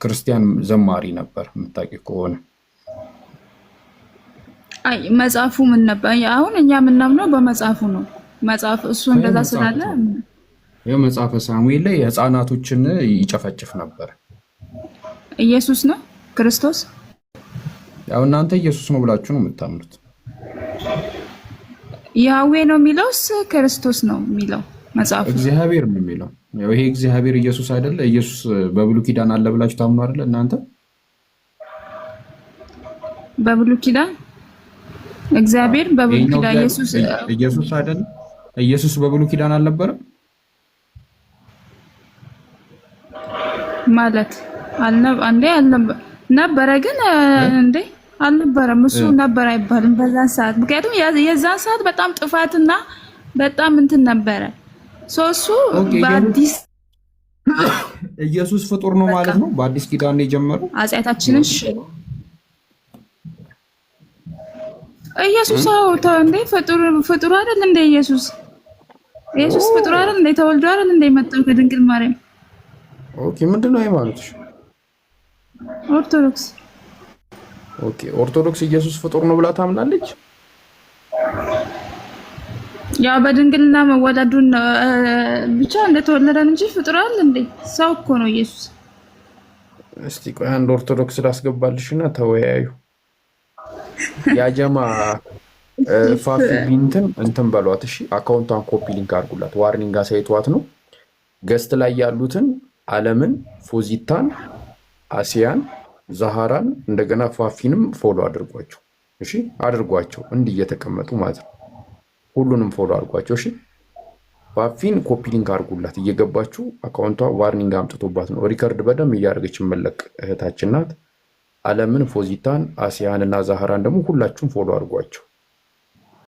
C: ክርስቲያን ዘማሪ ነበር የምታውቂ ከሆነ።
D: አይ መጽሐፉ ምን ነበር? አሁን እኛ የምናምነው በመጽሐፉ ነው። መጽሐፍ እሱ እንደዛ ስላለ
C: የመጽሐፈ ሳሙኤል ላይ ሕፃናቶችን ይጨፈጭፍ ነበር።
D: ኢየሱስ ነው ክርስቶስ።
C: ያው እናንተ ኢየሱስ ነው ብላችሁ ነው የምታምኑት።
D: ያህዌ ነው የሚለውስ ክርስቶስ ነው የሚለው? መጽሐፉ
C: እግዚአብሔር ነው የሚለው። ያው ይሄ እግዚአብሔር ኢየሱስ አይደለ? ኢየሱስ በብሉይ ኪዳን አለ ብላችሁ ታምኑ አይደለ እናንተ?
D: በብሉይ ኪዳን እግዚአብሔር በብሉይ ኪዳን
C: ኢየሱስ አይደል? ኢየሱስ በብሉይ ኪዳን አልነበረም
D: ማለት ነበረ ግን እንዴ አልነበረም። እሱ ነበር አይባልም በዛን ሰዓት። ምክንያቱም የዛን ሰዓት በጣም ጥፋትና በጣም እንትን ነበረ። እሱ በአዲስ
C: ኢየሱስ ፍጡር ነው ማለት ነው። በአዲስ ኪዳን ነው የጀመረው
D: ኃጢአታችንን ኢየሱስ እንዴ ፍጡር አይደል እንደ ኢየሱስ ፍጡር አይደል እንደ ተወልዶ አይደል እንደ መጣው ከድንግል ማርያም።
C: ኦኬ ምንድነው ሃይማኖትሽ?
D: ኦርቶዶክስ።
C: ኦኬ ኦርቶዶክስ ኢየሱስ ፍጡር ነው ብላ ታምናለች?
D: ያው በድንግልና መወለዱን ብቻ እንደተወለደ እንጂ ፍጡር አይደል እንዴ? ሰው እኮ ነው ኢየሱስ።
C: እስቲ ቆይ አንድ ኦርቶዶክስ ላስገባልሽና ተወያዩ። ያጀማ ፋፊ ቢንትን እንትን በሏት እሺ። አካውንቷን ኮፒ ሊንክ አድርጉላት። ዋርኒንግ አሳይቷት ነው። ገስት ላይ ያሉትን አለምን፣ ፎዚታን፣ አሲያን፣ ዛሃራን እንደገና ፋፊንም ፎሎ አድርጓቸው እሺ። አድርጓቸው እንዲህ እየተቀመጡ ማለት ነው። ሁሉንም ፎሎ አድርጓቸው እሺ። ፋፊን ኮፒ ሊንክ አድርጉላት እየገባችሁ። አካውንቷ ዋርኒንግ አምጥቶባት ነው። ሪከርድ በደንብ እያደረገች መለቅ እህታችን ናት። አለምን፣ ፎዚታን፣ አሲያን እና ዛሃራን ደግሞ ሁላችሁም ፎሎ አድርጓቸው።